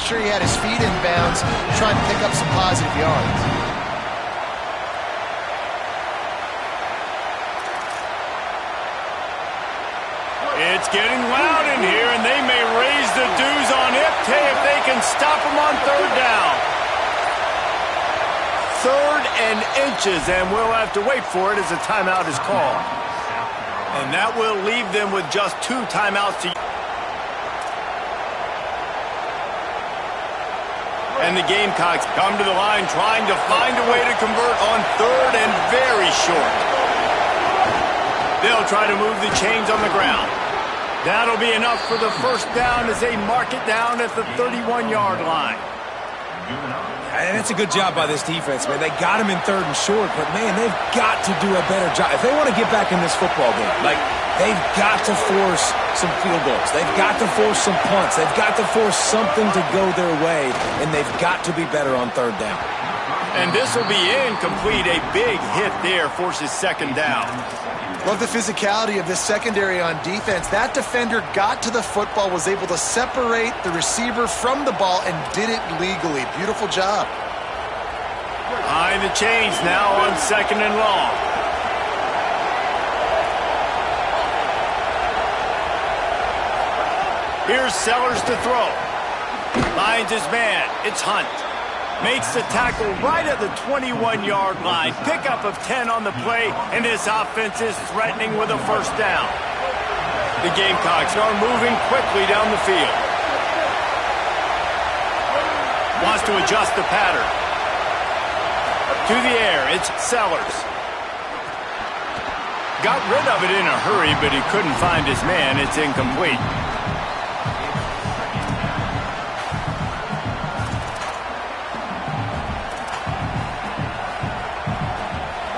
Sure, he had his feet in bounds, trying to pick up some positive yards. It's getting loud in here, and they may raise the dues on Ipte if they can stop him on third down. 3rd and inches, and we'll have to wait for it as a timeout is called. And that will leave them with just 2 timeouts to use. And the Gamecocks come to the line trying to find a way to convert on 3rd and very short. They'll try to move the chains on the ground. That'll be enough for the first down as they mark it down at the 31-yard line. And it's a good job by this defense, man. They got him in 3rd and short, but, man, they've got to do a better job. If they want to get back in this football game, like, they've got to force some field goals. They've got to force some punts. They've got to force something to go their way, and they've got to be better on 3rd down. And this will be incomplete. A big hit there forces 2nd down. Love the physicality of this secondary on defense. That defender got to the football, was able to separate the receiver from the ball, and did it legally. Beautiful job. Behind the chains now on 2nd and long. Here's Sellers to throw. Finds his man. It's Hunt. Makes the tackle right at the 21-yard line. Pickup of 10 on the play, and this offense is threatening with a 1st down. The Gamecocks are moving quickly down the field. Wants to adjust the pattern. To the air, it's Sellers. Got rid of it in a hurry, but he couldn't find his man. It's incomplete.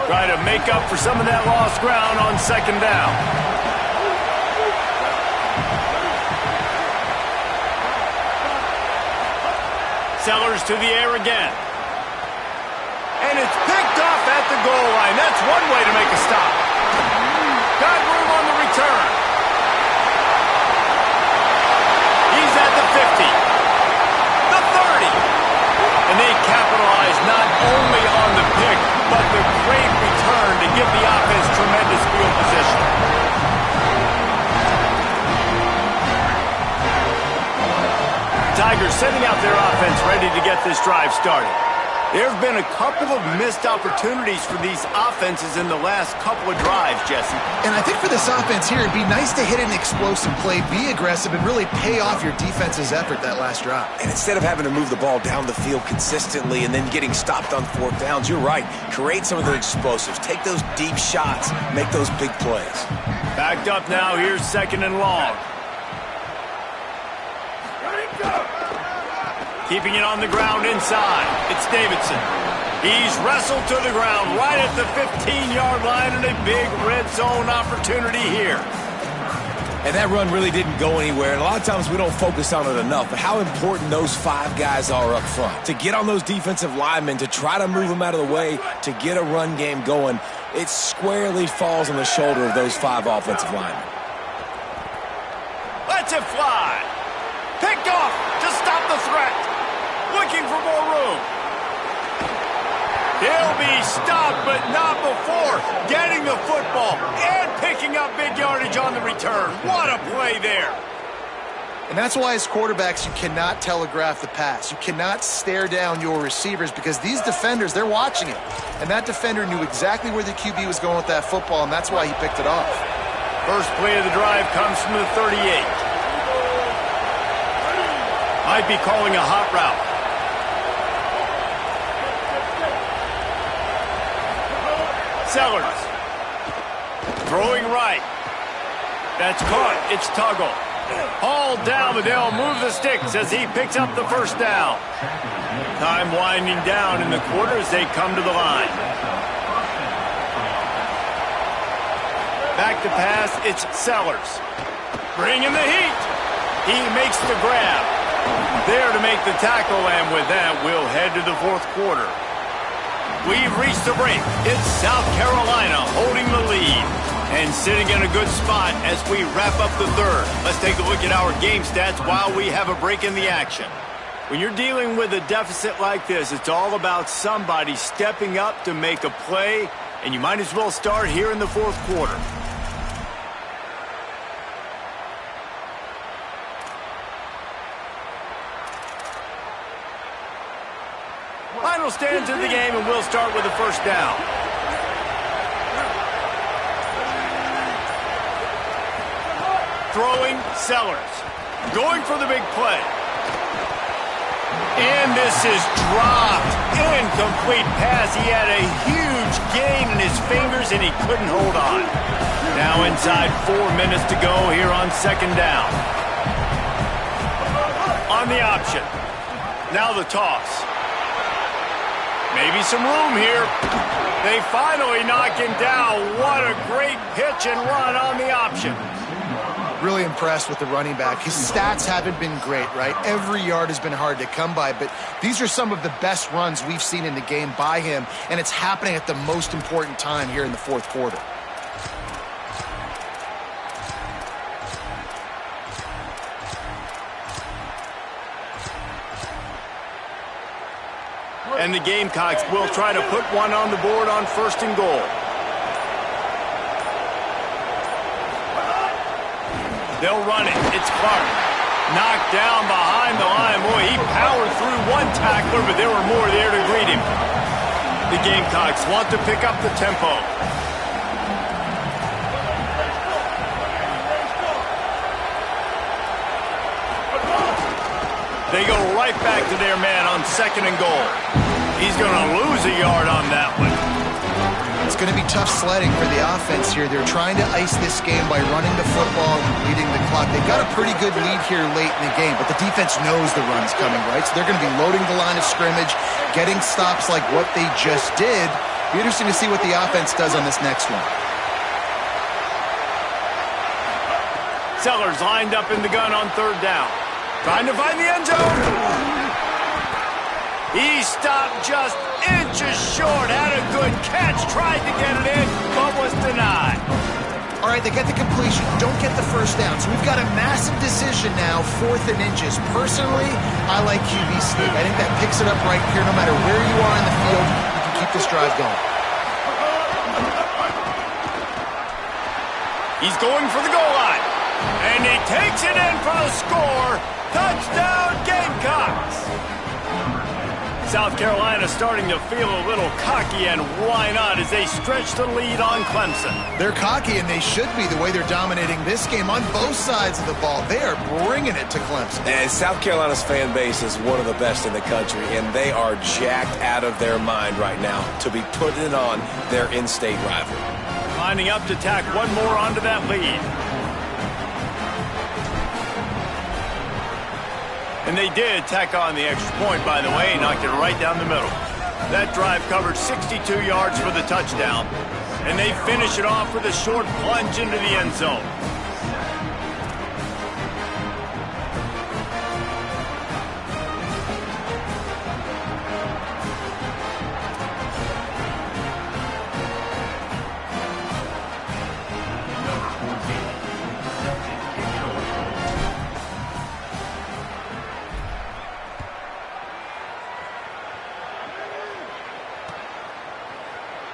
Try to make up for some of that lost ground on 2nd down. Sellers to the air again. And it's picked off at the goal line. That's one way to make a stop. Got room on the return. He's at the 50. The 30. And they capitalize not only on the pick, but the great return to give the offense tremendous field position. Tigers setting out their offense ready to get this drive started. There have been a couple of missed opportunities for these offenses in the last couple of drives, Jesse. And I think for this offense here, it'd be nice to hit an explosive play, be aggressive, and really pay off your defense's effort that last drive. And instead of having to move the ball down the field consistently and then getting stopped on 4th downs, you're right. Create some of the explosives. Take those deep shots. Make those big plays. Backed up now. Here's 2nd and long. Keeping it on the ground inside. It's Davidson. He's wrestled to the ground right at the 15-yard line, and a big red zone opportunity here. And that run really didn't go anywhere, and a lot of times we don't focus on it enough, but how important those 5 guys are up front. To get on those defensive linemen, to try to move them out of the way, to get a run game going, it squarely falls on the shoulder of those 5 offensive linemen. Lets it fly. Picked off to stop the threat. Looking for more room. He'll be stopped, but not before getting the football and picking up big yardage on the return. What a play there. And that's why as quarterbacks, you cannot telegraph the pass. You cannot stare down your receivers because these defenders, they're watching it. And that defender knew exactly where the QB was going with that football, and that's why he picked it off. First play of the drive comes from the 38. Might be calling a hot route. Sellers. Throwing right. That's caught. It's Tuggle. Hauled down, but they'll move the sticks as he picks up the 1st down. Time winding down in the quarter as they come to the line. Back to pass. It's Sellers. Bringing the heat. He makes the grab. There to make the tackle, and with that, we'll head to the 4th quarter. We've reached the break. It's South Carolina holding the lead and sitting in a good spot as we wrap up the 3rd. Let's take a look at our game stats while we have a break in the action. When you're dealing with a deficit like this, it's all about somebody stepping up to make a play, and you might as well start here in the 4th quarter. Final stands of the game, and we'll start with the 1st down. Throwing, Sellers. Going for the big play. And this is dropped. Incomplete pass. He had a huge gain in his fingers, and he couldn't hold on. Now inside 4 minutes to go here on 2nd down. On the option. Now the toss. Maybe some room here. They finally knock him down. What a great pitch and run on the option. Really impressed with the running back. His stats haven't been great, right? Every yard has been hard to come by, but these are some of the best runs we've seen in the game by him, and it's happening at the most important time here in the fourth quarter. And the Gamecocks will try to put one on the board on 1st and goal. They'll run it. It's Clark. Knocked down behind the line. Boy, he powered through one tackler, but there were more there to greet him. The Gamecocks want to pick up the tempo. They go right back to their man on 2nd and goal. He's going to lose a yard on that one. It's going to be tough sledding for the offense here. They're trying to ice this game by running the football and leading the clock. They've got a pretty good lead here late in the game, but the defense knows the run's coming, right? So they're going to be loading the line of scrimmage, getting stops like what they just did. Be interesting to see what the offense does on this next one. Sellers lined up in the gun on 3rd down. Trying to find the end zone. He stopped just inches short. Had a good catch. Tried to get it in, but was denied. All right, they get the completion. Don't get the 1st down. So we've got a massive decision now, 4th and inches. Personally, I like QB sneak. I think that picks it up right here. No matter where you are in the field, you can keep this drive going. He's going for the goal line. And he takes it in for the score. Touchdown, Gamecocks! South Carolina starting to feel a little cocky, and why not, as they stretch the lead on Clemson. They're cocky, and they should be the way they're dominating this game on both sides of the ball. They are bringing it to Clemson. And South Carolina's fan base is one of the best in the country, and they are jacked out of their mind right now to be putting it on their in-state rival. Lining up to tack one more onto that lead. And they did tack on the extra point, by the way, knocked it right down the middle. That drive covered 62 yards for the touchdown. And they finish it off with a short plunge into the end zone.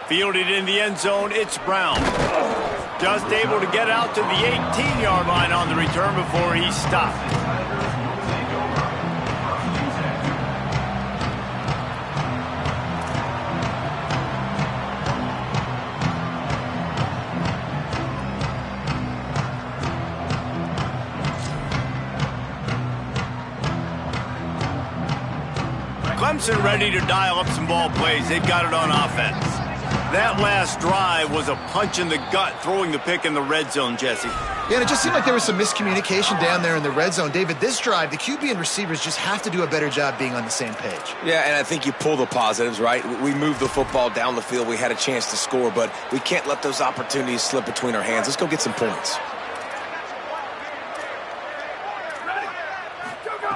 Fielded in the end zone, it's Brown. Just able to get out to the 18-yard line on the return before he stopped. Clemson ready to dial up some ball plays. They've got it on offense. That last drive was a punch in the gut, throwing the pick in the red zone, Jesse. Yeah, and it just seemed like there was some miscommunication down there in the red zone. David, this drive, the QB and receivers just have to do a better job being on the same page. Yeah, and I think you pull the positives, right? We moved the football down the field. We had a chance to score, but we can't let those opportunities slip between our hands. Let's go get some points.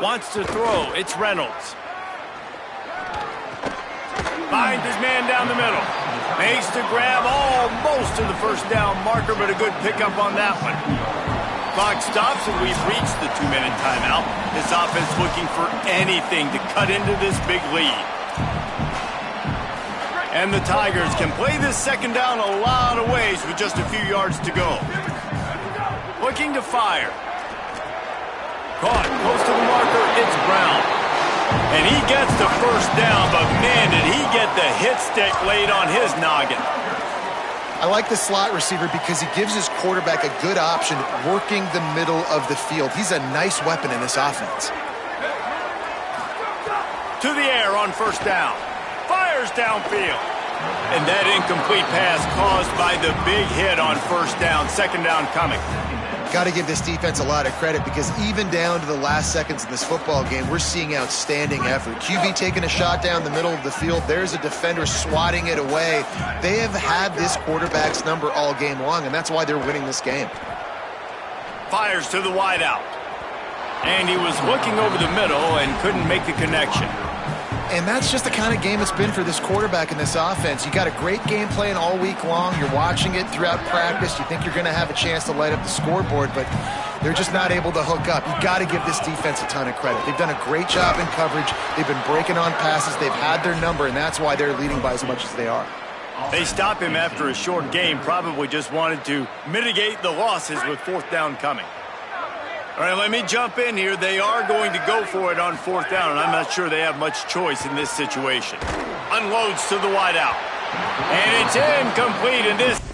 Wants to throw. It's Reynolds. Finds his man down the middle. Makes the grab almost to the 1st down marker, but a good pickup on that one. Clock stops, and we've reached the 2-minute timeout. This offense looking for anything to cut into this big lead. And the Tigers can play this 2nd down a lot of ways with just a few yards to go. Looking to fire. Caught close to the marker, it's Brown. And he gets the 1st down, but man, did he get the hit stick laid on his noggin. I like the slot receiver because he gives his quarterback a good option working the middle of the field. He's a nice weapon in this offense. To the air on 1st down. Fires downfield. And that incomplete pass caused by the big hit on 1st down. 2nd down coming. Got to give this defense a lot of credit because even down to the last seconds of this football game, we're seeing outstanding effort. QB taking a shot down the middle of the field. There's a defender swatting it away. They have had this quarterback's number all game long, and that's why they're winning this game. Fires to the wideout. And he was looking over the middle and couldn't make the connection. And that's just the kind of game it's been for this quarterback in this offense. You got a great game plan all week long. You're watching it throughout practice. You think you're going to have a chance to light up the scoreboard, but they're just not able to hook up. You got to give this defense a ton of credit. They've done a great job in coverage. They've been breaking on passes. They've had their number, and that's why they're leading by as much as they are. They stop him after a short game, probably just wanted to mitigate the losses with fourth down coming. All right, let me jump in here. They are going to go for it on fourth down, and I'm not sure they have much choice in this situation. Unloads to the wideout. And it's incomplete, and this...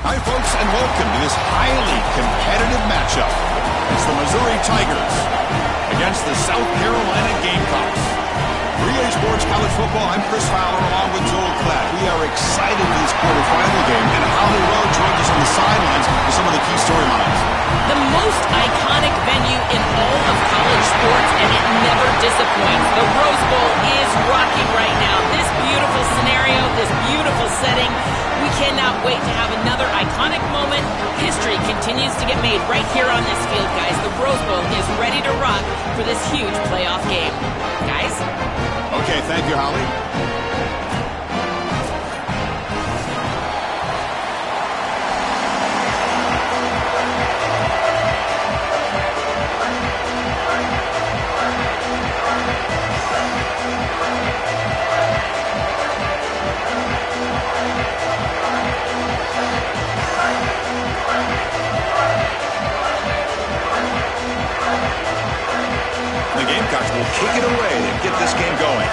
Hi, folks, and welcome to this highly competitive matchup. It's the Missouri Tigers against the South Carolina Gamecocks. For EA Sports College Football, I'm Chris Fowler along with Joel Klatt. We are excited for this quarterfinal game, and Holly Rowe joins us on the sidelines with some of the key storylines. The most iconic venue in all of college sports, and it never disappoints. The Rose Bowl is rocking right now. This beautiful scenario, this beautiful setting. We cannot wait to have another iconic moment. History continues to get made right here on this field, guys. The Rose Bowl is ready to rock for this huge playoff game. Guys? Okay, thank you, Holly. The Gamecocks will kick it away and get this game going.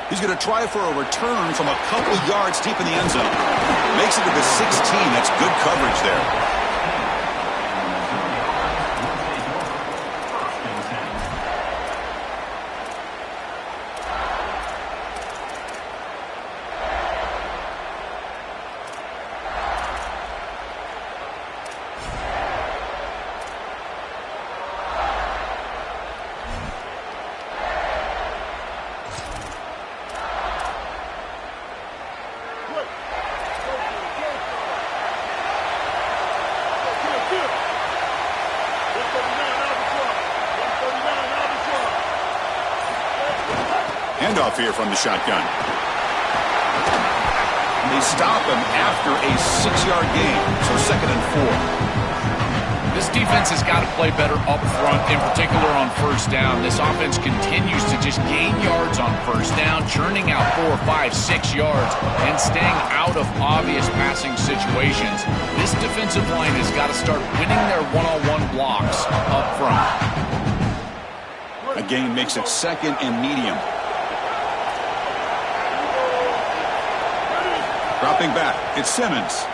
He's going to try for a return from a couple yards deep in the end zone. Makes it to the 16. That's good coverage there. Handoff here from the shotgun. They stop him after a 6-yard gain, so 2nd and 4. This defense has got to play better up front, in particular on first down. This offense continues to just gain yards on first down, churning out 4, 5, 6 yards, and staying out of obvious passing situations. This defensive line has got to start winning their one-on-one blocks up front. A gain makes it 2nd and medium. Dropping back, it's Simmons.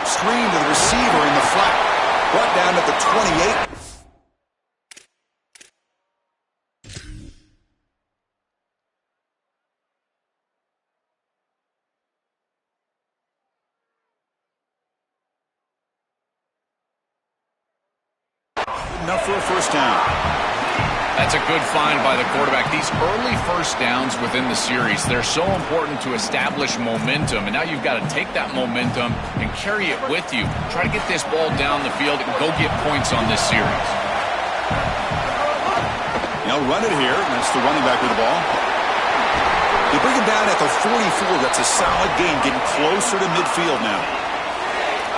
Screen to the receiver in the flat. Brought down at the 28. Enough for a first down. That's a good find by the quarterback. These early first downs within the series, they're so important to establish momentum. And now you've got to take that momentum and carry it with you. Try to get this ball down the field and go get points on this series. Now run it here. That's the running back with the ball. They bring him down at the 44. That's a solid gain, getting closer to midfield now.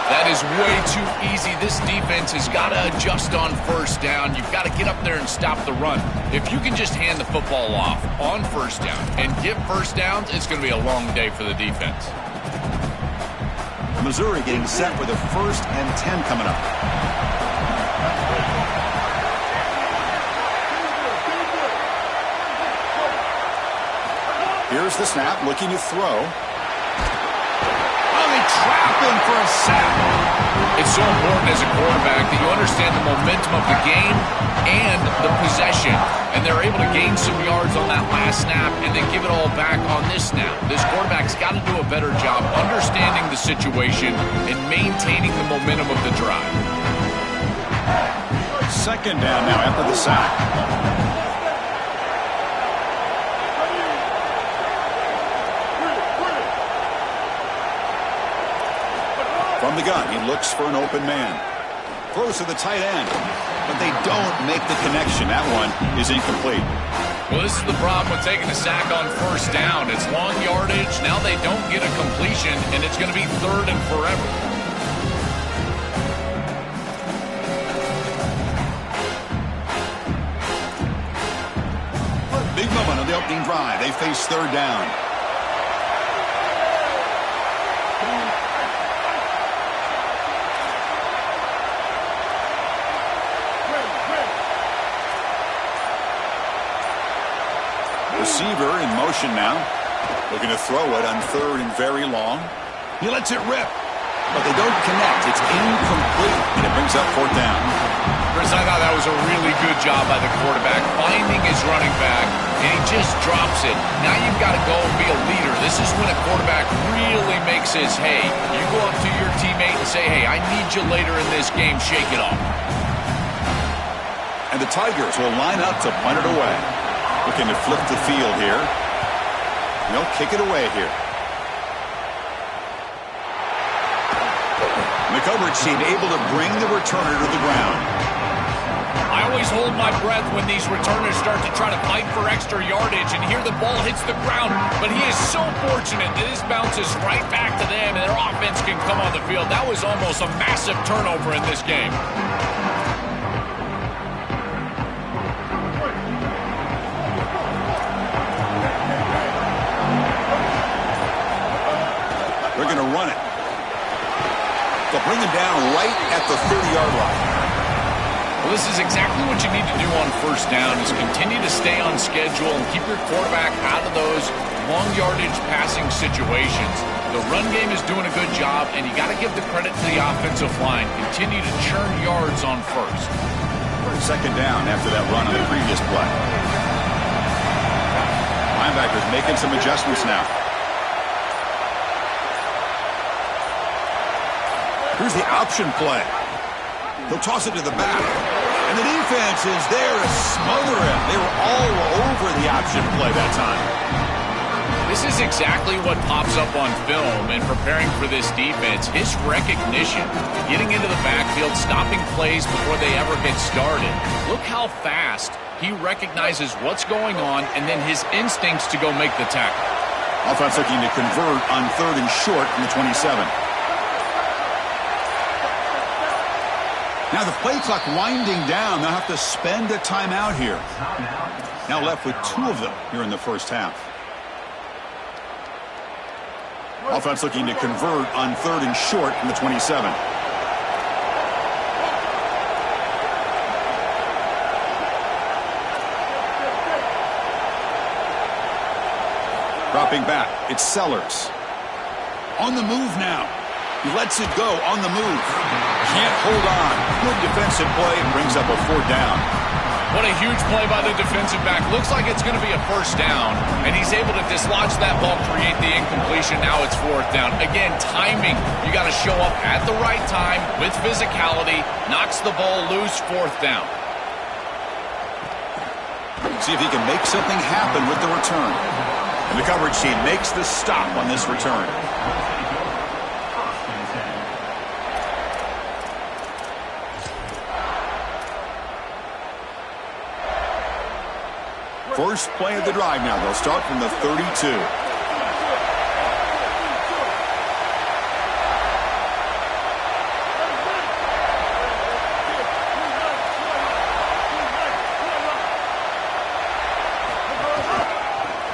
That is way too easy. This defense has got to adjust on first down. You've got to get up there and stop the run. If you can just hand the football off on first down and get first downs, it's going to be a long day for the defense. Missouri getting set for the 1st and 10 coming up. Here's the snap, looking to throw. Trap him for a sack. It's so important as a quarterback that you understand the momentum of the game and the possession. And they're able to gain some yards on that last snap and then give it all back on this snap. This quarterback's got to do a better job understanding the situation and maintaining the momentum of the drive. 2nd down now after the sack. From the gun, he looks for an open man. Throws to the tight end, but they don't make the connection. That one is incomplete. Well, this is the problem with taking a sack on first down. It's long yardage. Now they don't get a completion, and it's going to be 3rd and forever. Big moment on the opening drive. They face 3rd down. receiver in motion now. Looking to throw it on third and very long. He lets it rip, but they don't connect. It's incomplete, and it brings up fourth down. Chris, I thought that was a really good job by the quarterback, finding his running back, and he just drops it. Now you've got to go and be a leader. This is when a quarterback really makes his hay. You go up to your teammate and say, hey, I need you later in this game. Shake it off. And the Tigers will line up to punt it away. Looking to flip the field here. They'll kick it away here. The coverage team able to bring the returner to the ground. I always hold my breath when these returners start to try to fight for extra yardage, and here the ball hits the ground. But he is so fortunate that this bounces right back to them, and their offense can come on the field. That was almost a massive turnover in this game. They're going to run it. They'll bring him down right at the 30-yard line. Well, this is exactly what you need to do on first down, is continue to stay on schedule and keep your quarterback out of those long yardage passing situations. The run game is doing a good job, and you got to give the credit to the offensive line. Continue to churn yards on first. Second down after that run on the previous play. Linebackers making some adjustments now. Here's the option play. He'll toss it to the back. And the defense is there to smother him. They were all over the option play that time. This is exactly what pops up on film in preparing for this defense. His recognition, getting into the backfield, stopping plays before they ever get started. Look how fast he recognizes what's going on, and then his instincts to go make the tackle. Offense looking to convert on third and short from the 27. Now the play clock winding down. They'll have to spend a timeout here. Now left with two of them here in the first half. Offense looking to convert on third and short from the 27. Dropping back, it's Sellers. On the move now. He lets it go on the move. Can't hold on. Good defensive play and brings up a fourth down. What a huge play by the defensive back. Looks like it's going to be a first down, and he's able to dislodge that ball, create the incompletion. Now it's fourth down. Again, timing. You got to show up at the right time with physicality. Knocks the ball loose, fourth down. See if he can make something happen with the return. And the coverage team makes the stop on this return. First play of the drive now. They'll start from the 32. A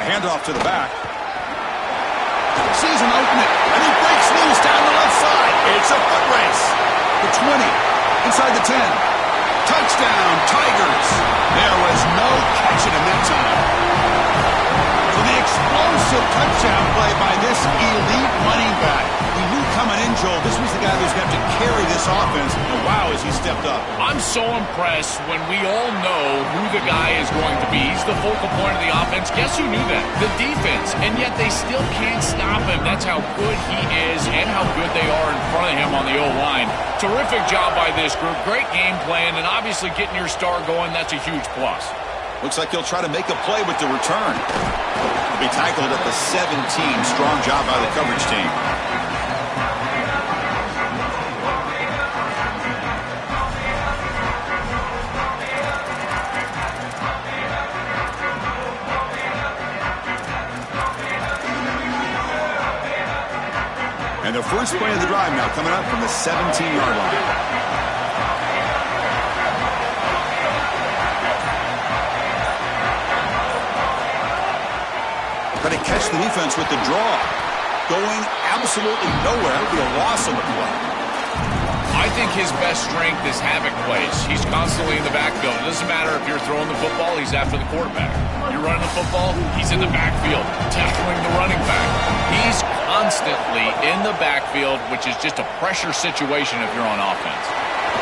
handoff to the back. Sees him open it, and he breaks loose down the left side. It's a foot race. The 20, inside the 10. Touchdown, Tigers. There was no catching him that time. So the explosive touchdown play by this elite running back. We knew coming in, Joel, this was the guy who's going to have to carry this offense. And wow, has he stepped up. I'm so impressed when we all know who the guy is going to be. He's the focal point of the offense. Guess who knew that? The defense. And yet they still can't stop him. That's how good he is and how good they are in front of him on the O-line. Terrific job by this group. Great game plan, and obviously getting your star going, that's a huge plus. Looks like he'll try to make a play with the return. He'll be tackled at the 17. Strong job by the coverage team. And the first play of the drive now coming up from the 17-yard line. Trying to catch the defense with the draw. Going absolutely nowhere. It'll be a loss on the play. I think his best strength is havoc plays. He's constantly in the backfield. It doesn't matter if you're throwing the football, he's after the quarterback. He you're running the football, he's in the backfield, tackling the running back. He's constantly in the backfield, which is just a pressure situation if you're on offense.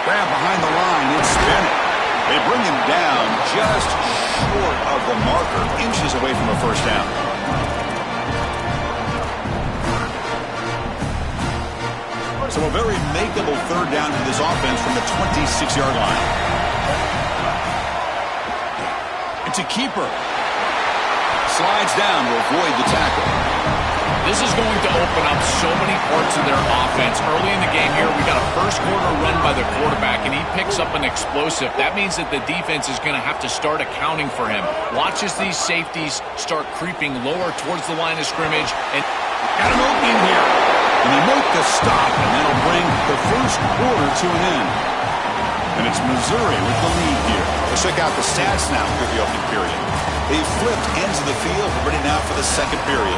Grab behind the line, it's Bennett. They bring him down just short of the marker, inches away from a first down. So a very makeable third down for this offense from the 26-yard line. It's a keeper. Slides down to avoid the tackle. This is going to open up so many parts of their offense. Early in the game here, we got a first quarter run by the quarterback, and he picks up an explosive. That means that the defense is going to have to start accounting for him. Watch as these safeties start creeping lower towards the line of scrimmage. And got an opening here. And they make the stop, and that'll bring the first quarter to an end. And it's Missouri with the lead here. Let's check out the stats now for the opening period. They flipped ends of the field. We're ready now for the second period.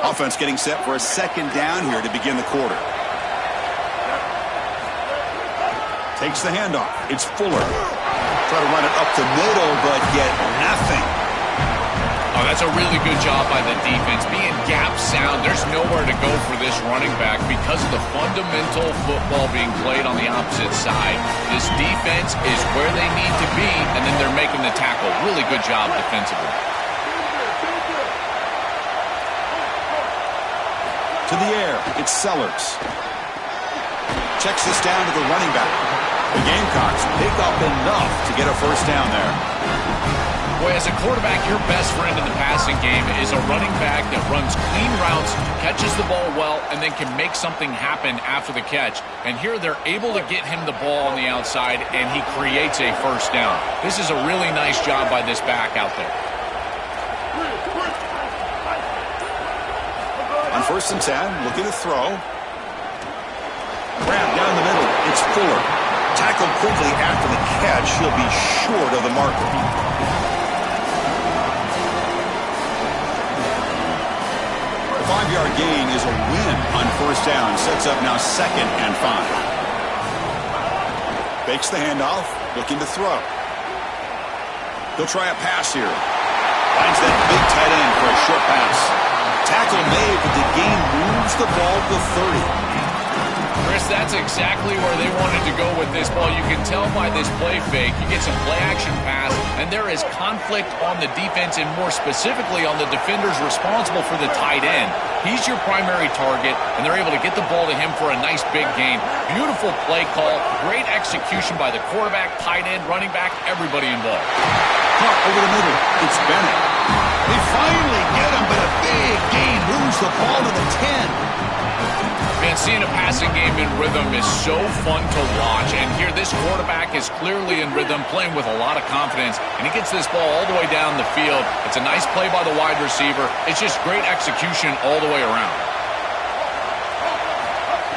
Offense getting set for a second down here to begin the quarter. Takes the handoff. It's Fuller. Try to run it up the middle, but get nothing. Oh, that's a really good job by the defense. Being gap sound, there's nowhere to go for this running back because of the fundamental football being played on the opposite side. This defense is where they need to be, and then they're making the tackle. Really good job defensively. To the air, it's Sellers. Checks this down to the running back. The Gamecocks pick up enough to get a first down there. Boy, as a quarterback, your best friend in the passing game is a running back that runs clean routes, catches the ball well, and then can make something happen after the catch. And here they're able to get him the ball on the outside, and he creates a first down. This is a really nice job by this back out there. On 1st and 10, looking to throw. Grab down the middle. It's Fuller. Tackled quickly after the catch. He'll be short of the marker. The 5-yard gain is a win on first down. Sets up now 2nd and 5. Fakes the handoff. Looking to throw. He'll try a pass here. Finds that big tight end for a short pass. Tackle made, but the gain moves the ball to 30. Chris, that's exactly where they wanted to go with this ball. You can tell by this play fake. You get some play-action pass, and there is conflict on the defense and more specifically on the defenders responsible for the tight end. He's your primary target, and they're able to get the ball to him for a nice big gain. Beautiful play call, great execution by the quarterback, tight end, running back, everybody involved. Caught over the middle. It's Bennett. They finally get him, but a big gain moves the ball to the 10. Man, seeing a passing game in rhythm is so fun to watch. And here, this quarterback is clearly in rhythm, playing with a lot of confidence. And he gets this ball all the way down the field. It's a nice play by the wide receiver. It's just great execution all the way around.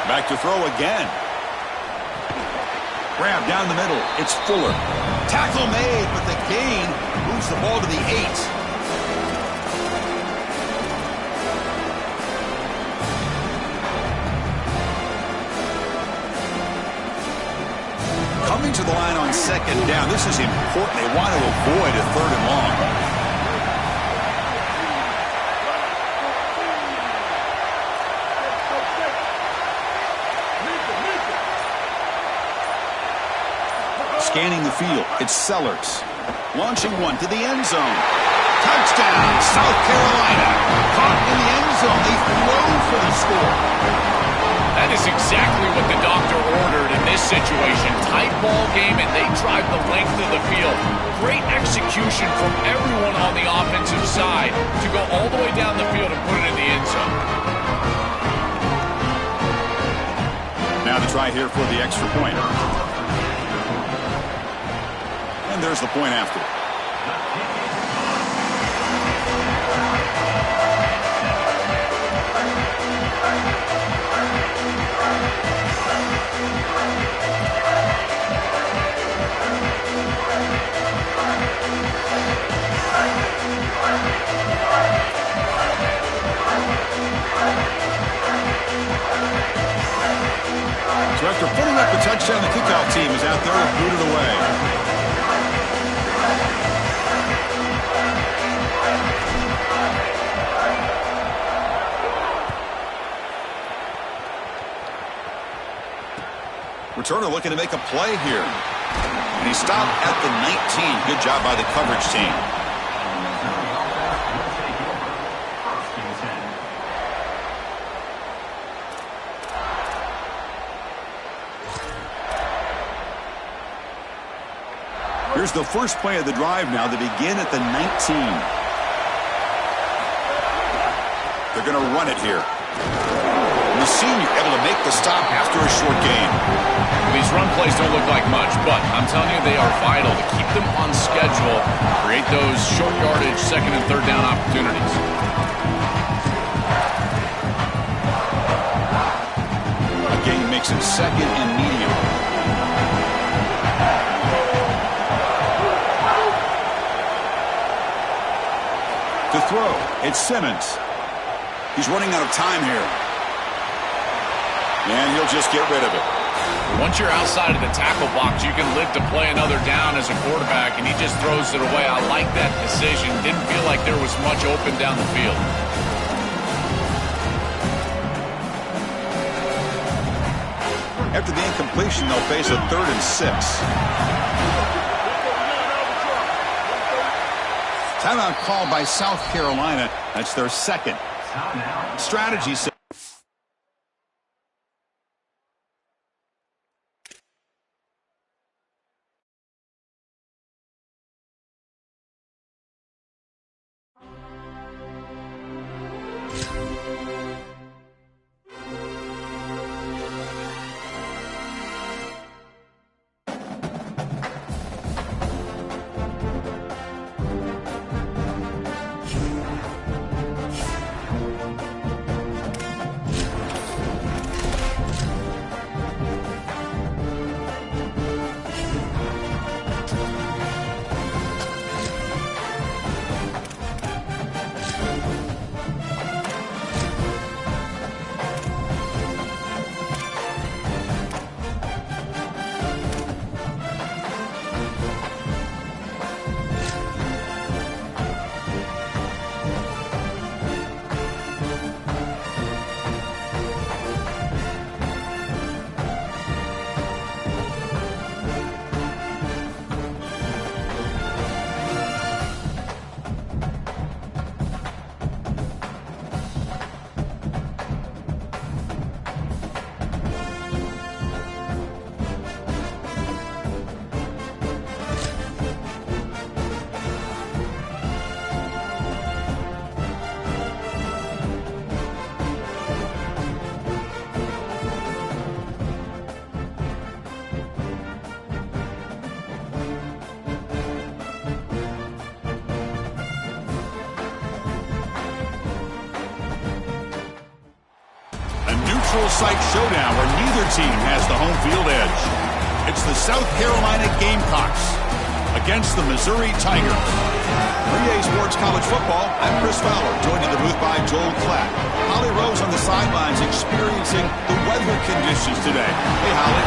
Back to throw again. Grab down the middle. It's Fuller. Tackle made, but the gain moves the ball to the 8. Coming to the line on 2nd down. This is important. They want to avoid a 3rd and long. Scanning the field. It's Sellers. Launching one to the end zone. Touchdown, South Carolina. Caught in the end zone. They throw for the score. That is exactly what the doctor ordered in this situation. Tight ball game, and they drive the length of the field. Great execution from everyone on the offensive side to go all the way down the field and put it in the end zone. Now the try here for the extra point. And there's the point after. booted away. Returner looking to make a play here. And he stopped at the 19. Good job by the coverage team. Here's the first play of the drive now. They begin at the 19. They're going to run it here. And the senior able to make the stop after a short gain. These run plays don't look like much, but I'm telling you they are vital to keep them on schedule, create those short yardage second and third down opportunities. A gain makes it second and medium. To throw, it's Simmons. He's running out of time here. And he'll just get rid of it. Once you're outside of the tackle box, you can live to play another down as a quarterback, and he just throws it away. I like that decision. Didn't feel like there was much open down the field. After the incompletion, they'll face a 3rd and 6. Timeout called by South Carolina. That's their second. Strategy. Site showdown where neither team has the home field edge. It's the South Carolina Gamecocks against the Missouri Tigers. 3A Sports College Football, I'm Chris Fowler, joined in the booth by Joel Klatt. Holly Rose on the sidelines experiencing the weather conditions today. Hey, Holly.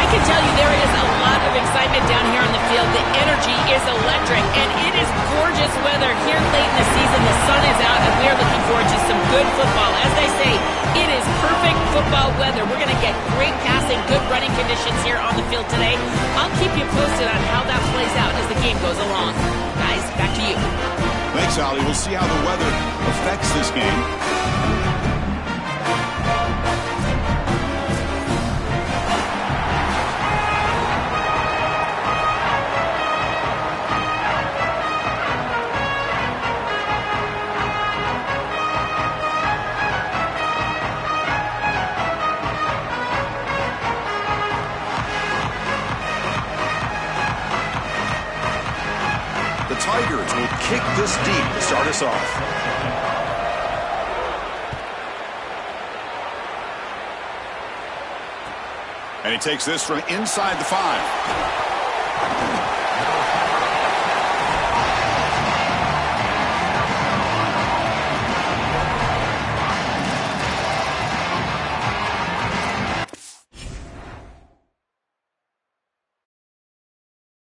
I can tell you there is a lot of excitement down here on the field. The energy is electric, and it is gorgeous weather here late in the season. The sun is out, and we are looking forward to some good football. As they say, it is perfect football weather. We're going to get great passing, good running conditions here on the field today. I'll keep you posted on how that plays out as the game goes along. Guys, back to you. Thanks, Holly. We'll see how the weather affects this game. Tigers will kick this deep to start us off. And he takes this from inside the 5.